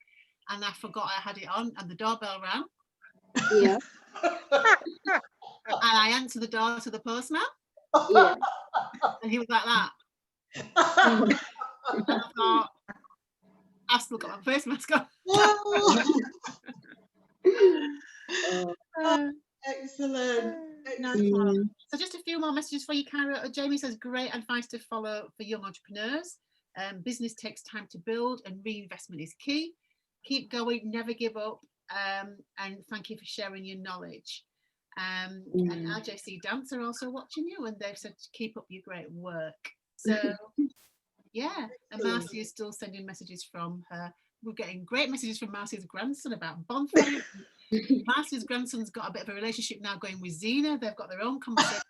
and I forgot I had it on, and the doorbell rang. Yeah. And I answered the door to the postman. Yeah. And he was like that. And I thought, I've still got my face mask on. Excellent. No problem. So just a few more messages for you, Cara. Jamie says, great advice to follow for young entrepreneurs. Business takes time to build and reinvestment is key. Keep going, never give up. And thank you for sharing your knowledge. And RJC Dance are also watching you, and they've said to keep up your great work. So yeah, and Marcy is still sending messages from her. We're getting great messages from Marcy's grandson about bonfire. Marcy's grandson's got a bit of a relationship now going with Zena. They've got their own conversations.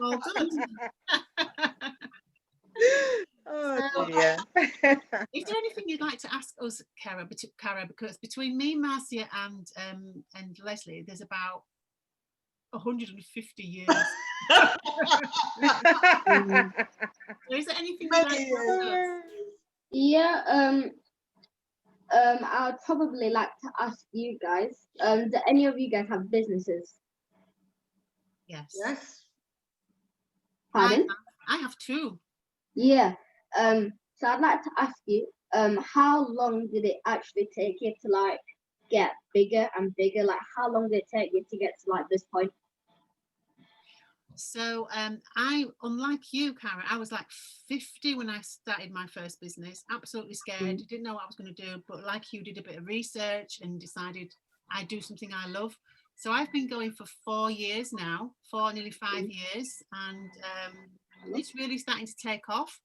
All good. Oh dear. Is there anything you'd like to ask us, Cara? Because between me, Marcia, and Leslie, there's about 150 years. So is there anything you'd like to ask us? Yeah. I'd probably like to ask you guys. Do any of you guys have businesses? Yes. Pardon? I have two. Yeah. So I'd like to ask you, how long did it actually take you to like get bigger and bigger? Like, how long did it take you to get to like this point? So I, unlike you, Cara, I was like 50 when I started my first business, absolutely scared, didn't know what I was going to do, but like you, did a bit of research and decided I'd do something I love. So I've been going for 4 years now, nearly 5 years, and it's really starting to take off.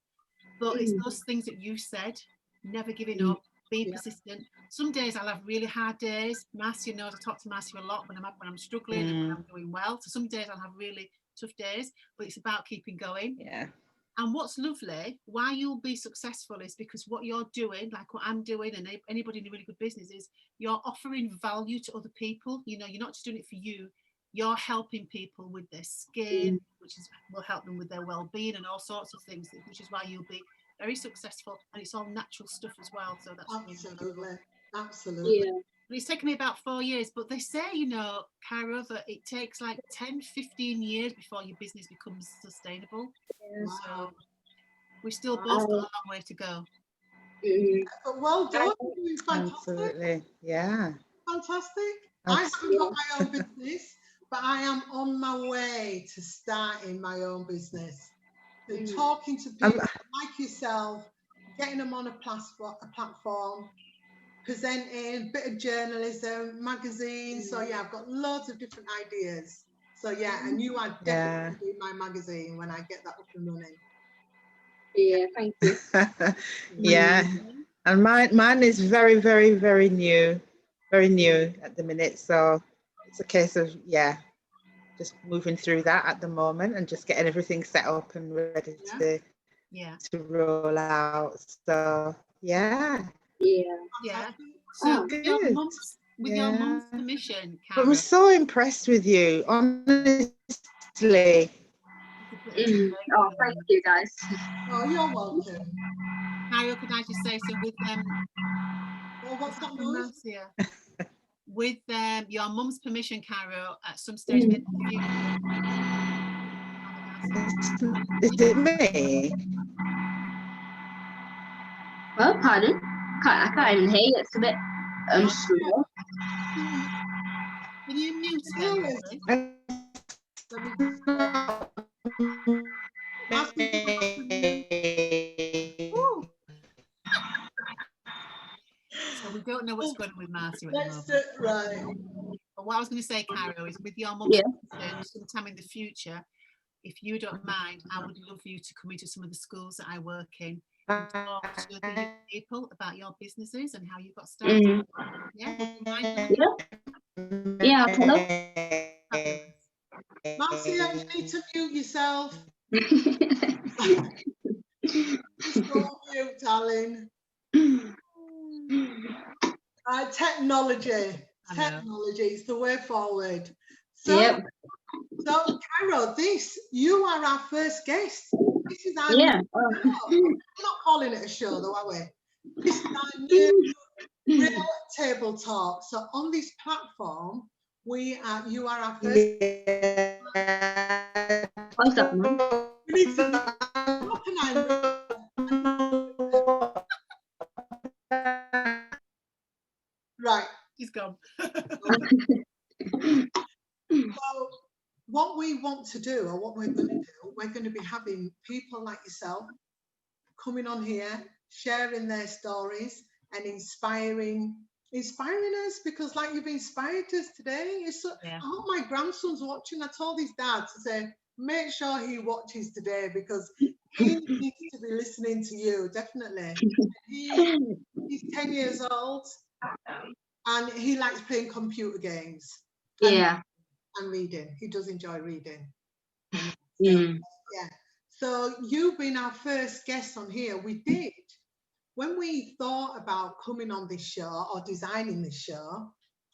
But it's those things that you said, never giving up, being persistent. Some days I'll have really hard days. Marcia knows, I talk to Marcia a lot when I'm struggling and when I'm doing well. So some days I'll have really tough days, but it's about keeping going. Yeah. And what's lovely, why you'll be successful, is because what you're doing, like what I'm doing, and anybody in a really good business, is you're offering value to other people. You know, you're not just doing it for you, you're helping people with their skin, which will help them with their well-being and all sorts of things, which is why you'll be very successful, and it's all natural stuff as well. So that's absolutely. Yeah. It's taken me about 4 years, but they say, you know, Cairo, that it takes like 10, 15 years before your business becomes sustainable. So we still both got a long way to go. But well done. You're doing fantastic. Absolutely. Yeah. Fantastic. I haven't got my own business, but I am on my way to starting my own business. So talking to people like yourself, getting them on a platform, presenting, a bit of journalism, magazines. So yeah, I've got loads of different ideas. So yeah, and you are definitely my magazine when I get that up and running. Yeah, thank you. Yeah, and mine is very, very, very new at the minute. So it's a case of just moving through that at the moment and just getting everything set up and ready to roll out. So yeah. So with your mum's permission, But I'm Cairo. so impressed with you, honestly. Oh, thank you, guys. Oh, you're welcome. Cairo, could I just say, so with what's that noise? With your mum's permission, Cairo, at some stage in the future. Is it me? Well, pardon? I can't even hear you. It's a bit small. Can you mute it? So we don't know what's going on with Marcia at the moment. Right. But what I was going to say, Cairo, is with your mum sometime in the future, if you don't mind, I would love you to come into some of the schools that I work in and talk to the young people about your businesses and how you got started. Yeah, would you mind? Yeah, hello. Marcia, you need to mute yourself. Don't mute, darling. Technology is the way forward. So, so Cairo, you are our first guest. This is our new show. We're not calling it a show though, are we? This is our new real table talk. So on this platform, you are our first What's up, man? Right. He's gone. So what we want to do, or what we're going to do, we're going to be having people like yourself coming on here, sharing their stories and inspiring us, because like you've inspired us today. I hope my grandson's watching. I told his dad to say, make sure he watches today, because he needs to be listening to you, definitely. He's 10 years old and he likes playing computer games. And reading. He does enjoy reading. So you've been our first guest on here. When we thought about coming on this show or designing this show,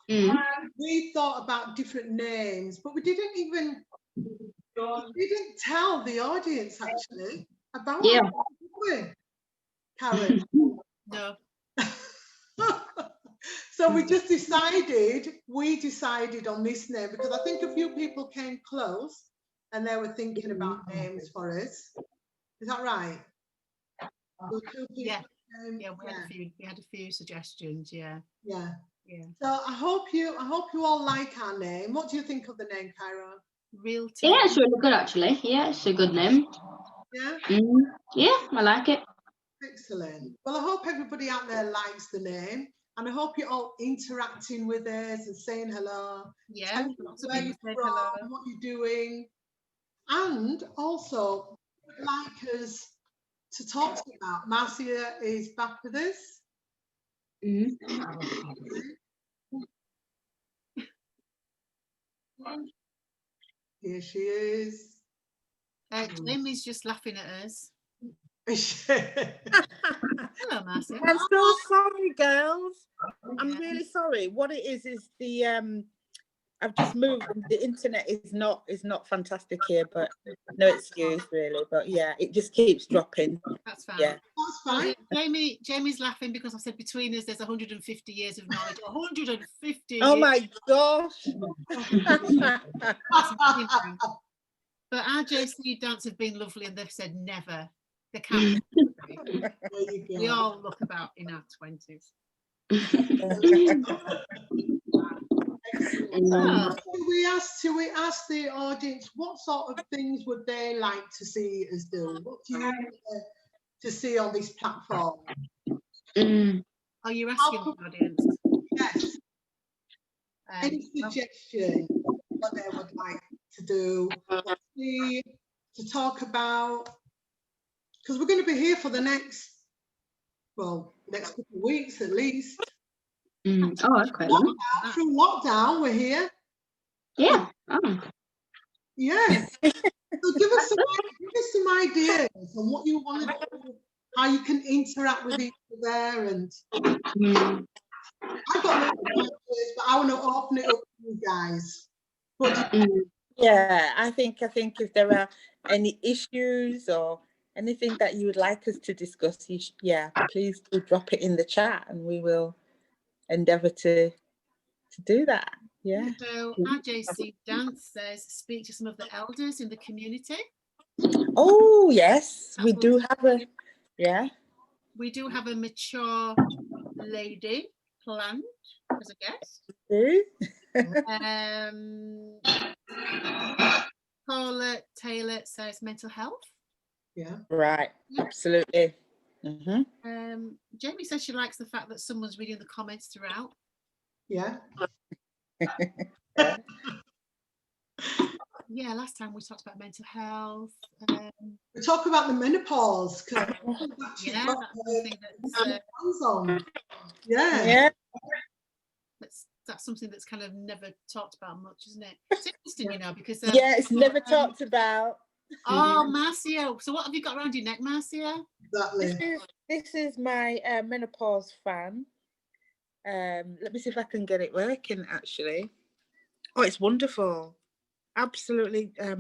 we thought about different names, but we didn't tell the audience actually about it, did we, Karen? No. So we decided on this name, because I think a few people came close and they were thinking about names for us. Is that right? We had a few suggestions. Yeah. So I hope you all like our name. What do you think of the name, Cairo? Real Table. Yeah, it's really good actually. Yeah, it's a good name. Yeah. Yeah, I like it. Excellent. Well, I hope everybody out there likes the name, and I hope you're all interacting with us and saying hello. Yeah. Where you're from, what you're doing, and also like us to talk to you about. Marcia is back with us. Here she is. Jamie's just laughing at us. Hello, Marcia. I'm so sorry, girls. I'm really sorry. What it is the I've just moved. The internet is not fantastic here, but no excuse really. But yeah, it just keeps dropping. That's fine. Yeah. That's fine. Jamie's laughing because I said between us there's 150 years of knowledge. 150 Oh years. my gosh. But our JC dance have been lovely and they've said never. They can't. There you We go. all look about in our 20s. Mm. Should we ask the audience what sort of things would they like to see us do? What do you want to see on this platform? Mm. Oh, you're asking the audience? Yes. Any suggestion what they would like to do, to talk about? Because we're going to be here for the next couple of weeks at least. Mm. Oh, that's quite long. Through lockdown, we're here. Yeah. Oh. Yeah. So give us some ideas on what you want to do, how you can interact with each other, and Mm. I've got lots of ideas, but I want to open it up to you guys. But Yeah, I think if there are any issues or anything that you would like us to discuss, please do drop it in the chat and we will endeavour to do that. Yeah. So our JC Dance says speak to some of the elders in the community. Oh yes, we That's do what- have a We do have a mature lady planned as a guest. Paula Taylor says mental health. yeah. Right, absolutely. Jamie says she likes the fact that someone's reading the comments throughout. Yeah. Yeah, last time we talked about mental health. We talk about the menopause because Yeah, that's something that's yeah. that's something that's kind of never talked about much, isn't it? It's interesting, you know, because it's never talked about. Oh, Marcia. So what have you got around your neck, Marcia? Exactly. This is my menopause fan. Let me see if I can get it working actually. Oh, it's wonderful. Absolutely. What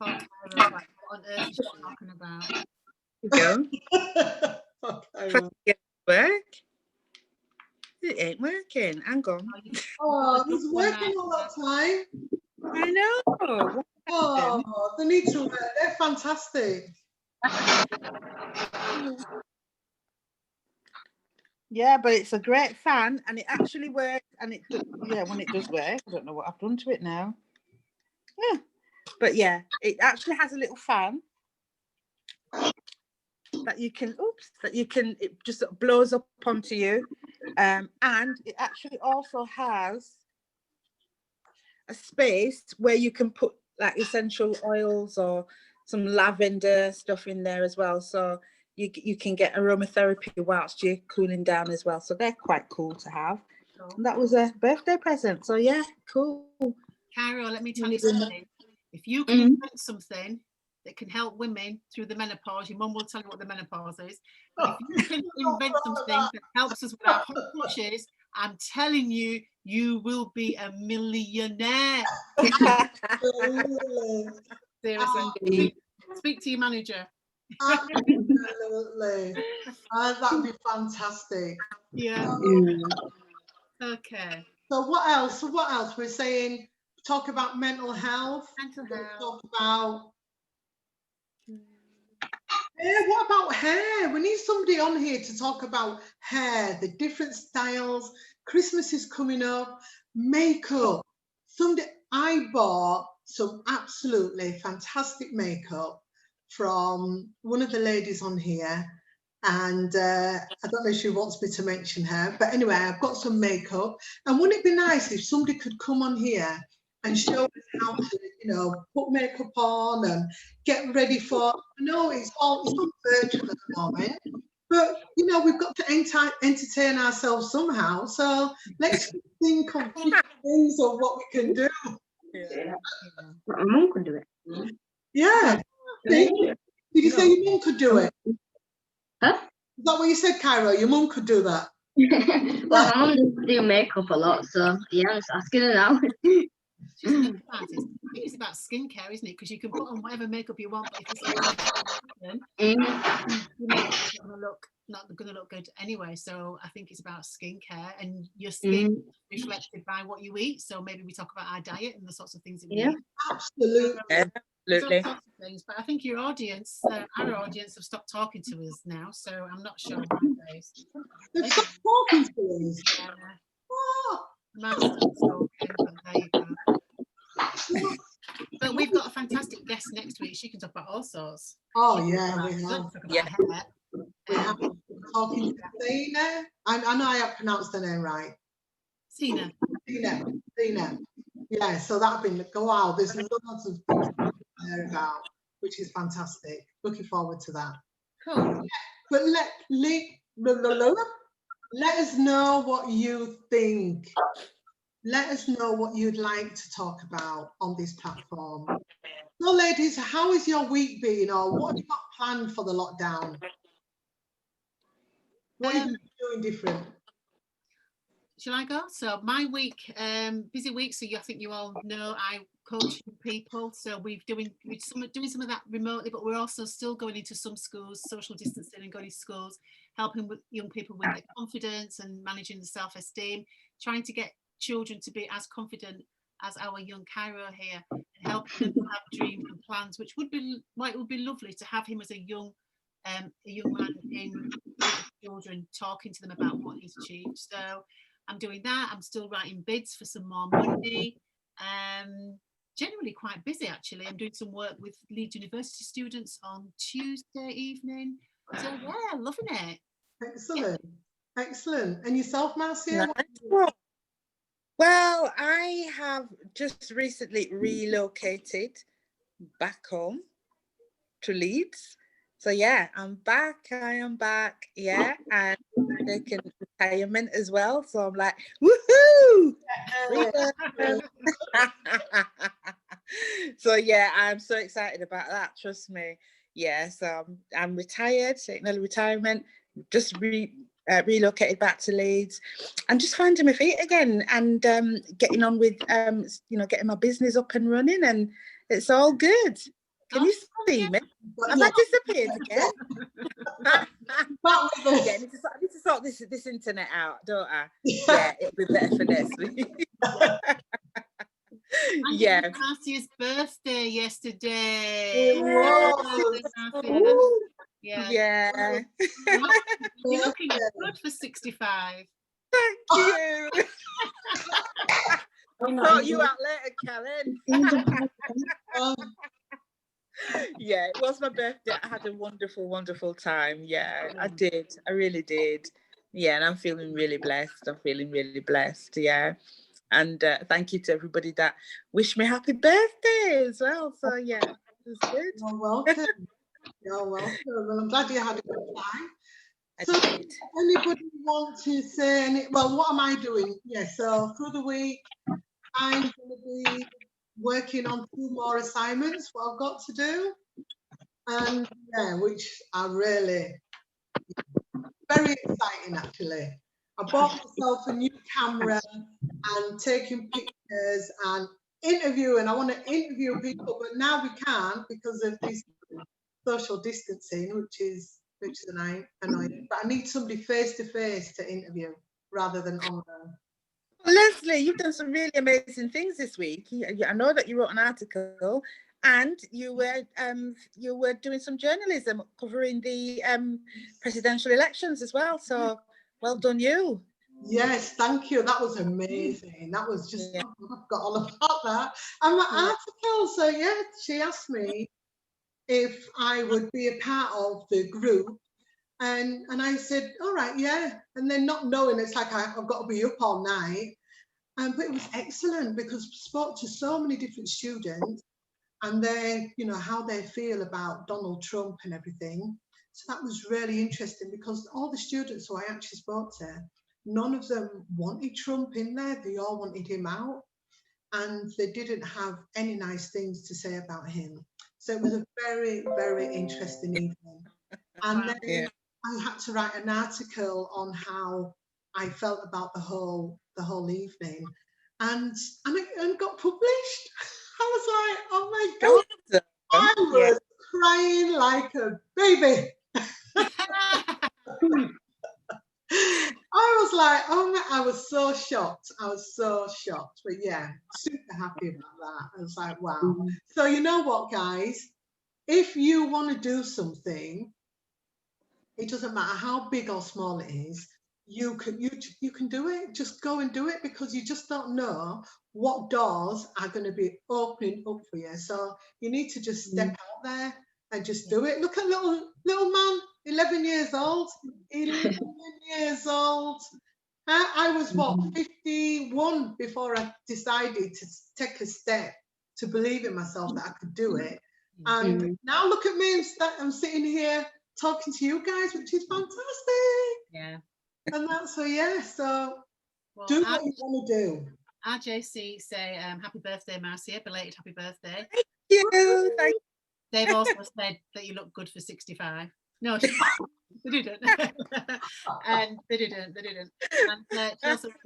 on earth is she talking about? Go. If I can get it to work. It ain't working. Hang on. Oh, it's working all that time. I know. Oh, they need to work. They're fantastic. Yeah, but it's a great fan and it actually works. And when it does work, I don't know what I've done to it now. Yeah, but yeah, it actually has a little fan that you can, it just sort of blows up onto you. And it actually also has a space where you can put like essential oils or some lavender stuff in there as well. So you can get aromatherapy whilst you're cooling down as well. So they're quite cool to have. And that was a birthday present. So yeah, cool. Cairo, let me tell you something. If you can invent something that can help women through the menopause, your mum will tell you what the menopause is. But if you can invent something that helps us with our hot flushes, I'm telling you, you will be a millionaire. Seriously. Speak to your manager. Absolutely. That would be fantastic. Yeah. Okay. So what else? We're saying talk about mental health. Talk about hair. What about hair? We need somebody on here to talk about hair, the different styles. Christmas is coming up. Makeup. I bought some absolutely fantastic makeup from one of the ladies on here. And I don't know if she wants me to mention her, but anyway, I've got some makeup. And wouldn't it be nice if somebody could come on here and show us how to, put makeup on and get ready for, it's all virtual at the moment, but, we've got to entertain ourselves somehow. So let's think of different things of what we can do. Yeah. My mum could do it. Yeah. Did you say your mum could do it? Huh? Is that what you said, Cairo? Your mum could do that? Well, my mum doesn't do makeup a lot, so yeah, I'm just asking her now. Just think about it. I think it's about skincare, isn't it? Because you can put on whatever makeup you want, but if it's your makeup is not going to look good anyway. So I think it's about skincare, and your skin reflected by what you eat. So maybe we talk about our diet and the sorts of things that we eat. Absolutely. Absolutely. Sorts of things, but I think your audience, our audience, have stopped talking to us now. So I'm not sure why They've stopped talking to us. Matt's talking, but there you go. But we've got a fantastic guest next week. She can talk about all sorts. Oh yeah, we have. Talk about hair. We have talking to Zena. I know I have pronounced her name right. Zena. Yeah, so that'll be wow. There's lots of things to hear about, which is fantastic. Looking forward to that. Cool. But let us know what you think. Let us know what you'd like to talk about on this platform. So, ladies, how is your week been, or what have you got planned for the lockdown? What are you doing different? Shall I go? So my week, busy week. So I think you all know I coach people. So we're doing some of that remotely, but we're also still going into some schools, social distancing, and going to schools, helping with young people with their confidence and managing the self-esteem, trying to get children to be as confident as our young Cairo here, and helping them have dreams and plans, which would be lovely to have him as a young man in with children, talking to them about what he's achieved. So I'm doing that. I'm still writing bids for some more money. Generally quite busy, actually. I'm doing some work with Leeds University students on Tuesday evening. So yeah, loving it. Excellent. And yourself, Marcia? Well, I have just recently relocated back home to Leeds. So yeah, I'm back. I am back. Yeah, and taking retirement as well. So I'm like, woohoo! So yeah, I'm so excited about that. Trust me. Yeah, so I'm retired, taking early retirement. Just relocated back to Leeds, and just finding my feet again, and getting on with getting my business up and running, and it's all good. Can you see me? Have I disappeared again? Yeah, I need to sort this internet out, don't I? Yeah, it'll be better for next week. Yeah. Marcia's birthday yesterday. Yeah. You're looking good for 65. Thank you. I'll sort you out later, Karen. Yeah, it was my birthday. I had a wonderful, wonderful time. Yeah, I did. I really did. Yeah, and I'm feeling really blessed. Yeah. And thank you to everybody that wished me happy birthday as well. So yeah, it was good. You're welcome. You're welcome. Well, I'm glad you had a good time. So anybody want to say any, well, what am I doing? Yeah, so through the week, I'm going to be working on 2 more assignments, what I've got to do. And yeah, which are really very exciting, actually. I bought myself a new camera and taking pictures and interviewing. I want to interview people, but now we can't because of this social distancing, which is annoying. But I need somebody face to face to interview rather than online. Leslie, you've done some really amazing things this week. I know that you wrote an article, and you were doing some journalism covering the presidential elections as well. So well done, you. Yes, thank you. That was amazing. That was just, I've got all about that. And my article, so yeah, she asked me if I would be a part of the group. And I said, all right, yeah. And then not knowing, it's like I've got to be up all night. But it was excellent because I spoke to so many different students and how they feel about Donald Trump and everything. So that was really interesting because all the students who I actually spoke to, none of them wanted Trump in there. They all wanted him out. And they didn't have any nice things to say about him. So it was a very, very interesting evening. And then I had to write an article on how I felt about the whole evening. and got published. I was like, oh my God, Awesome. I Yeah. was crying like a baby. I was like, oh my, I was so shocked. I was so shocked. But yeah, super happy about that. I was like, wow. So you know what, guys? If you want to do something, it doesn't matter how big or small it is, you can do it. Just go and do it, because you just don't know what doors are going to be opening up for you. So you need to just step out there and just do it. Look at little man, 11 years old. 11 years old. I was what, 51 before I decided to take a step to believe in myself that I could do it. And now look at me, I'm sitting here talking to you guys, which is fantastic. Yeah. And that's so, yeah, so Well, do what you want to do. RJC say happy birthday, Marcia, belated happy birthday. Thank you. Thank They've also said that you look good for 65. No, they didn't. And they didn't. And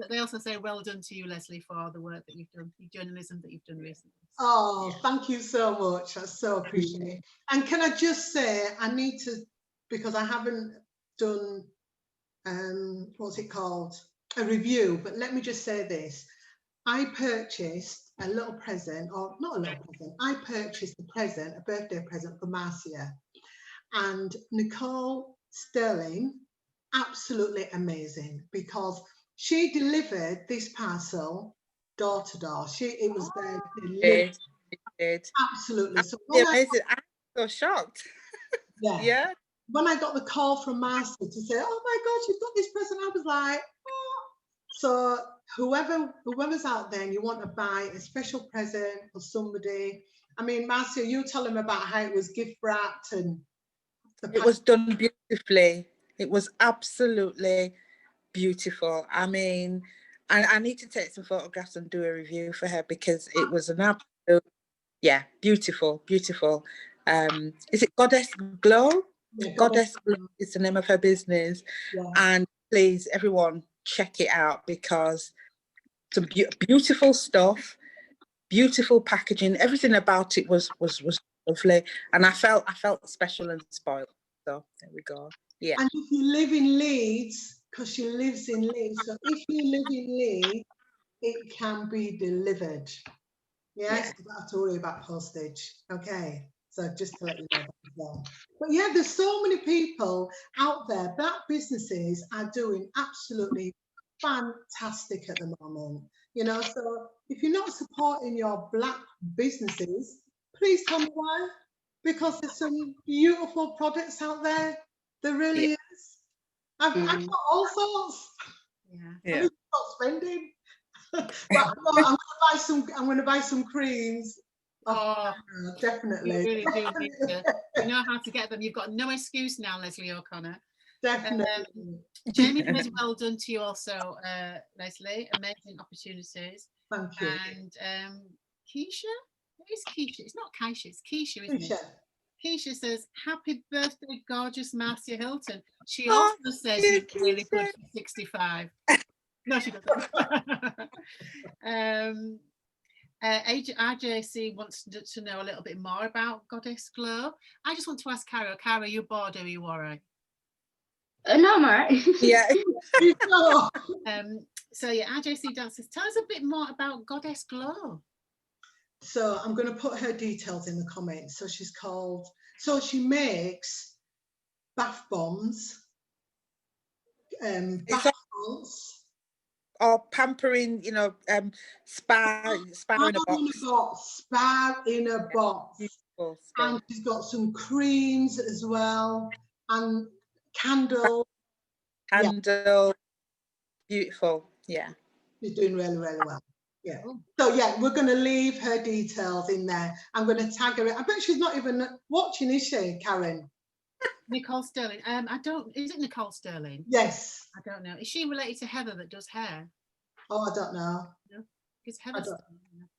they also say well done to you, Leslie, for the work that you've done, the journalism that you've done recently. Oh, thank you so much. That's so appreciated. And can I just say, I need to, because I haven't done, what's it called? A review, but let me just say this. I purchased a little present, or not a little present, I purchased a birthday present for Marcia. And Nicole Sterling, absolutely amazing, because she delivered this parcel door to door. It was there delivered. It. Absolutely. So Amazing. I'm so shocked. yeah. Yeah. When I got the call from Marcia to say, oh my God, you've got this present, I was like, oh. So whoever's out there and you want to buy a special present for somebody, I mean, Marcia, you tell them about how it was gift wrapped and it was done beautifully. It was absolutely beautiful. I mean, I need to take some photographs and do a review for her, because it was an absolute, yeah, beautiful. Is it Goddess Glow? Yeah, Goddess Glow is the name of her business. Yeah. And please, everyone, check it out, because some beautiful stuff, beautiful packaging. Everything about it was lovely, and I felt special and spoiled. So there we go. Yeah. And if you live in Leeds, because she lives in Leeds, so if you live in Leeds, it can be delivered. Yes, you don't have to worry about postage. Okay, so just to let you know that as well. But yeah, there's so many people out there. Black businesses are doing absolutely fantastic at the moment. You know, so if you're not supporting your Black businesses, please tell me why. Because there's some beautiful products out there. There really is. I've got all sorts. Yeah. I need to stop spending. But no, I'm going to buy some creams. Oh, definitely. You really do need to. You know how to get them. You've got no excuse now, Leslie O'Connor. Definitely. Jamie says well done to you also, Leslie. Amazing opportunities. Thank you. And Keisha? What is Keisha? It's not Keisha, it's Keisha, isn't it? Keisha says, happy birthday, gorgeous Marcia Hilton. She also says you're really good for 65. No, she doesn't. RJC wants to know a little bit more about Goddess Glow. I just want to ask Cairo. Cairo, are you bored or are you all right? No, I'm all right. Yeah. So yeah, RJC Dances, tell us a bit more about Goddess Glow. So I'm going to put her details in the comments. So she makes bath bombs, bath salts, or pampering, you know, spa in a box. Spa in a box. And she's got some creams as well, and candles. Beautiful. Yeah. She's doing really, really well. Yeah. So yeah, we're going to leave her details in there. I'm going to tag her. I bet she's not even watching, is she, Karen? Nicole Sterling. Is it Nicole Sterling? Yes. I don't know. Is she related to Heather that does hair? Oh, I don't know. No. Is Heather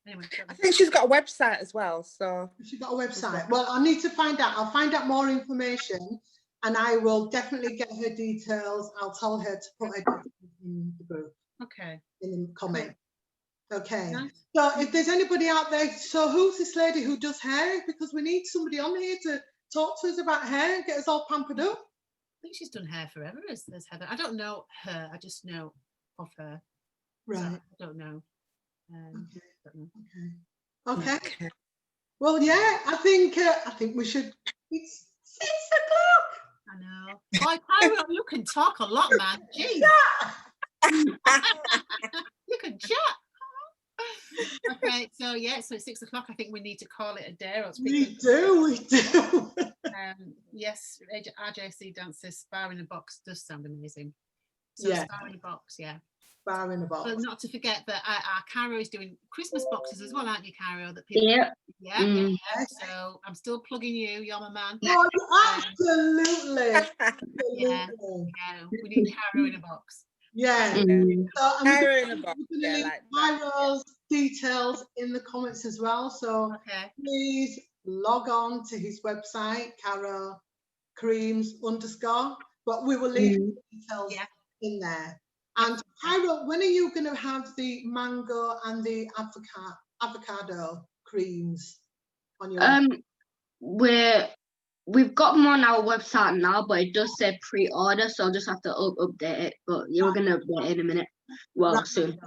anyway? I think she's got a website as well. So she's got a website. Well, I need to find out. I'll find out more information, and I will definitely get her details. I'll tell her to put her details in the group. Okay. In the comment. Okay. Nice. So if there's anybody out there, so who's this lady who does hair? Because we need somebody on here to talk to us about hair, get us all pampered up. I think she's done hair forever as Heather. I don't know her. I just know of her. So Right. I don't know. Okay. Don't know. Okay. Okay. Well, yeah, I think we should. It's 6 o'clock. I know. Boy, Cairo, you can talk a lot, man. Jeez. You can chat. Okay, so yeah, so it's 6 o'clock. I think we need to call it a day. Or We do. Yes, RJC Dancers Bar in a Box does sound amazing. So Yeah. Bar in a Box, yeah. Bar in a Box. But not to forget that our Cairo is doing Christmas boxes as well, aren't you, Cairo? That people, Yeah. yeah. So I'm still plugging you. You're my man. Oh, absolutely. Yeah. We need Cairo in a box. Yeah. Mm. So Cairo in a box. we're going to Yeah, leave like that. Cairo's details in the comments as well. So Okay. please log on to his website, Cairo Creams _. But we will leave the details in there. And Cairo, when are you going to have the mango and the avocado creams on your? We've got them on our website now, but it does say pre-order, so I'll just have to update it. But yeah, we're gonna update it in a minute. Well, soon.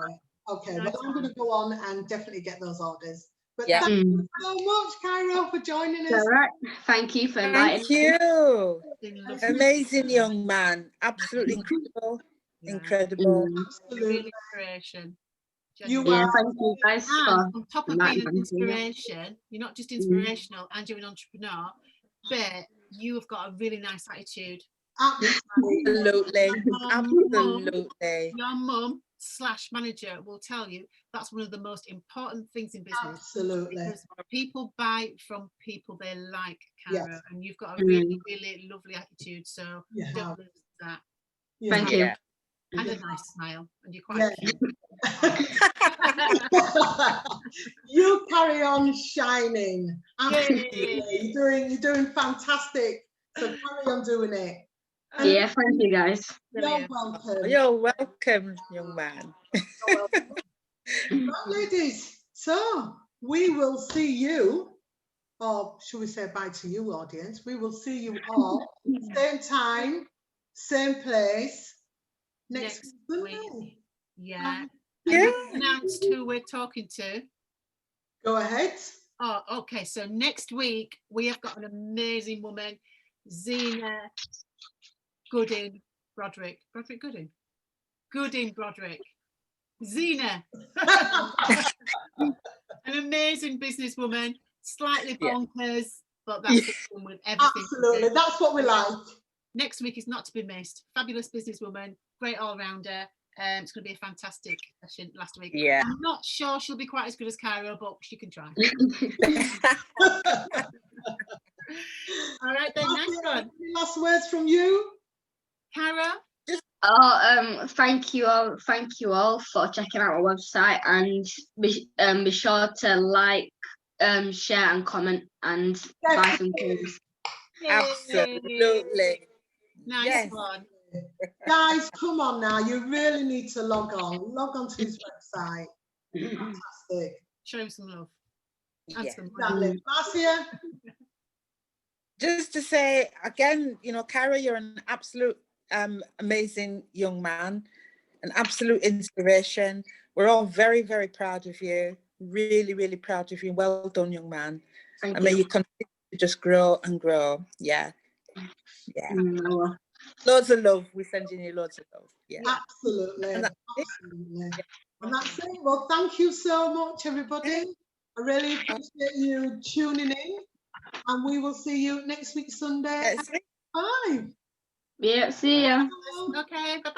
Okay, well, I'm going to go on and definitely get those orders. But Yeah. thank you so much, Cairo, for joining us. All right. Thank you for inviting Thank you. Been Amazing young man. Absolutely incredible. Yeah. Incredible. Absolutely. Real inspiration. You Yeah, are. thank you guys And for on top of being an inviting me. inspiration, you're not just inspirational and you're an entrepreneur, but you have got a really nice attitude. Absolutely. Absolutely. Your mum / manager will tell you that's one of the most important things in business. Absolutely. Because people buy from people they like, Yes. Cara, and you've got a really, really lovely attitude. So You don't have. lose that. Thank you. Yeah. And a nice smile, and you're quite cute. You carry on shining. Yay. You're doing fantastic. So carry on doing it. Yeah, thank you guys. You're Brilliant. welcome. You're welcome, young man. Well, ladies, so we will see you, or should we say bye to you, audience? We will see you all same time, same place next Sunday. week. Yeah. Yeah. Announced who we're talking to. Go ahead. Oh, okay. So next week we have got an amazing woman, Zena Goodin Broderick. Goodin Broderick. Zena. An amazing businesswoman, slightly bonkers, but that's the one with everything. Absolutely. That's what we like. Next week is not to be missed. Fabulous businesswoman, great all-rounder. It's going to be a fantastic session last week. Yeah. I'm not sure she'll be quite as good as Cairo, but she can try. All right, then, nice one. Any last words from you? Cara? Thank you all for checking out our website, and be sure to like, share and comment and buy some things. Absolutely. Nice one. Guys, come on now. You really need to log on. Log on to his website. Fantastic. Show him some love. And Yeah. some money. Exactly. Marcia? Just to say again, Cara, you're an absolute amazing young man, an absolute inspiration. We're all very, very proud of you. Really, really proud of you. Well done, young man. Thank May you. you continue to just grow and grow. Yeah. Yeah. Mm, Loads of love. We're sending you loads of love. Yeah. Absolutely. And Absolutely. And that's it. Well, thank you so much, everybody. I really appreciate you tuning in. And we will see you next week, Sunday. That's it. Bye. Yeah, see ya. Okay, bye.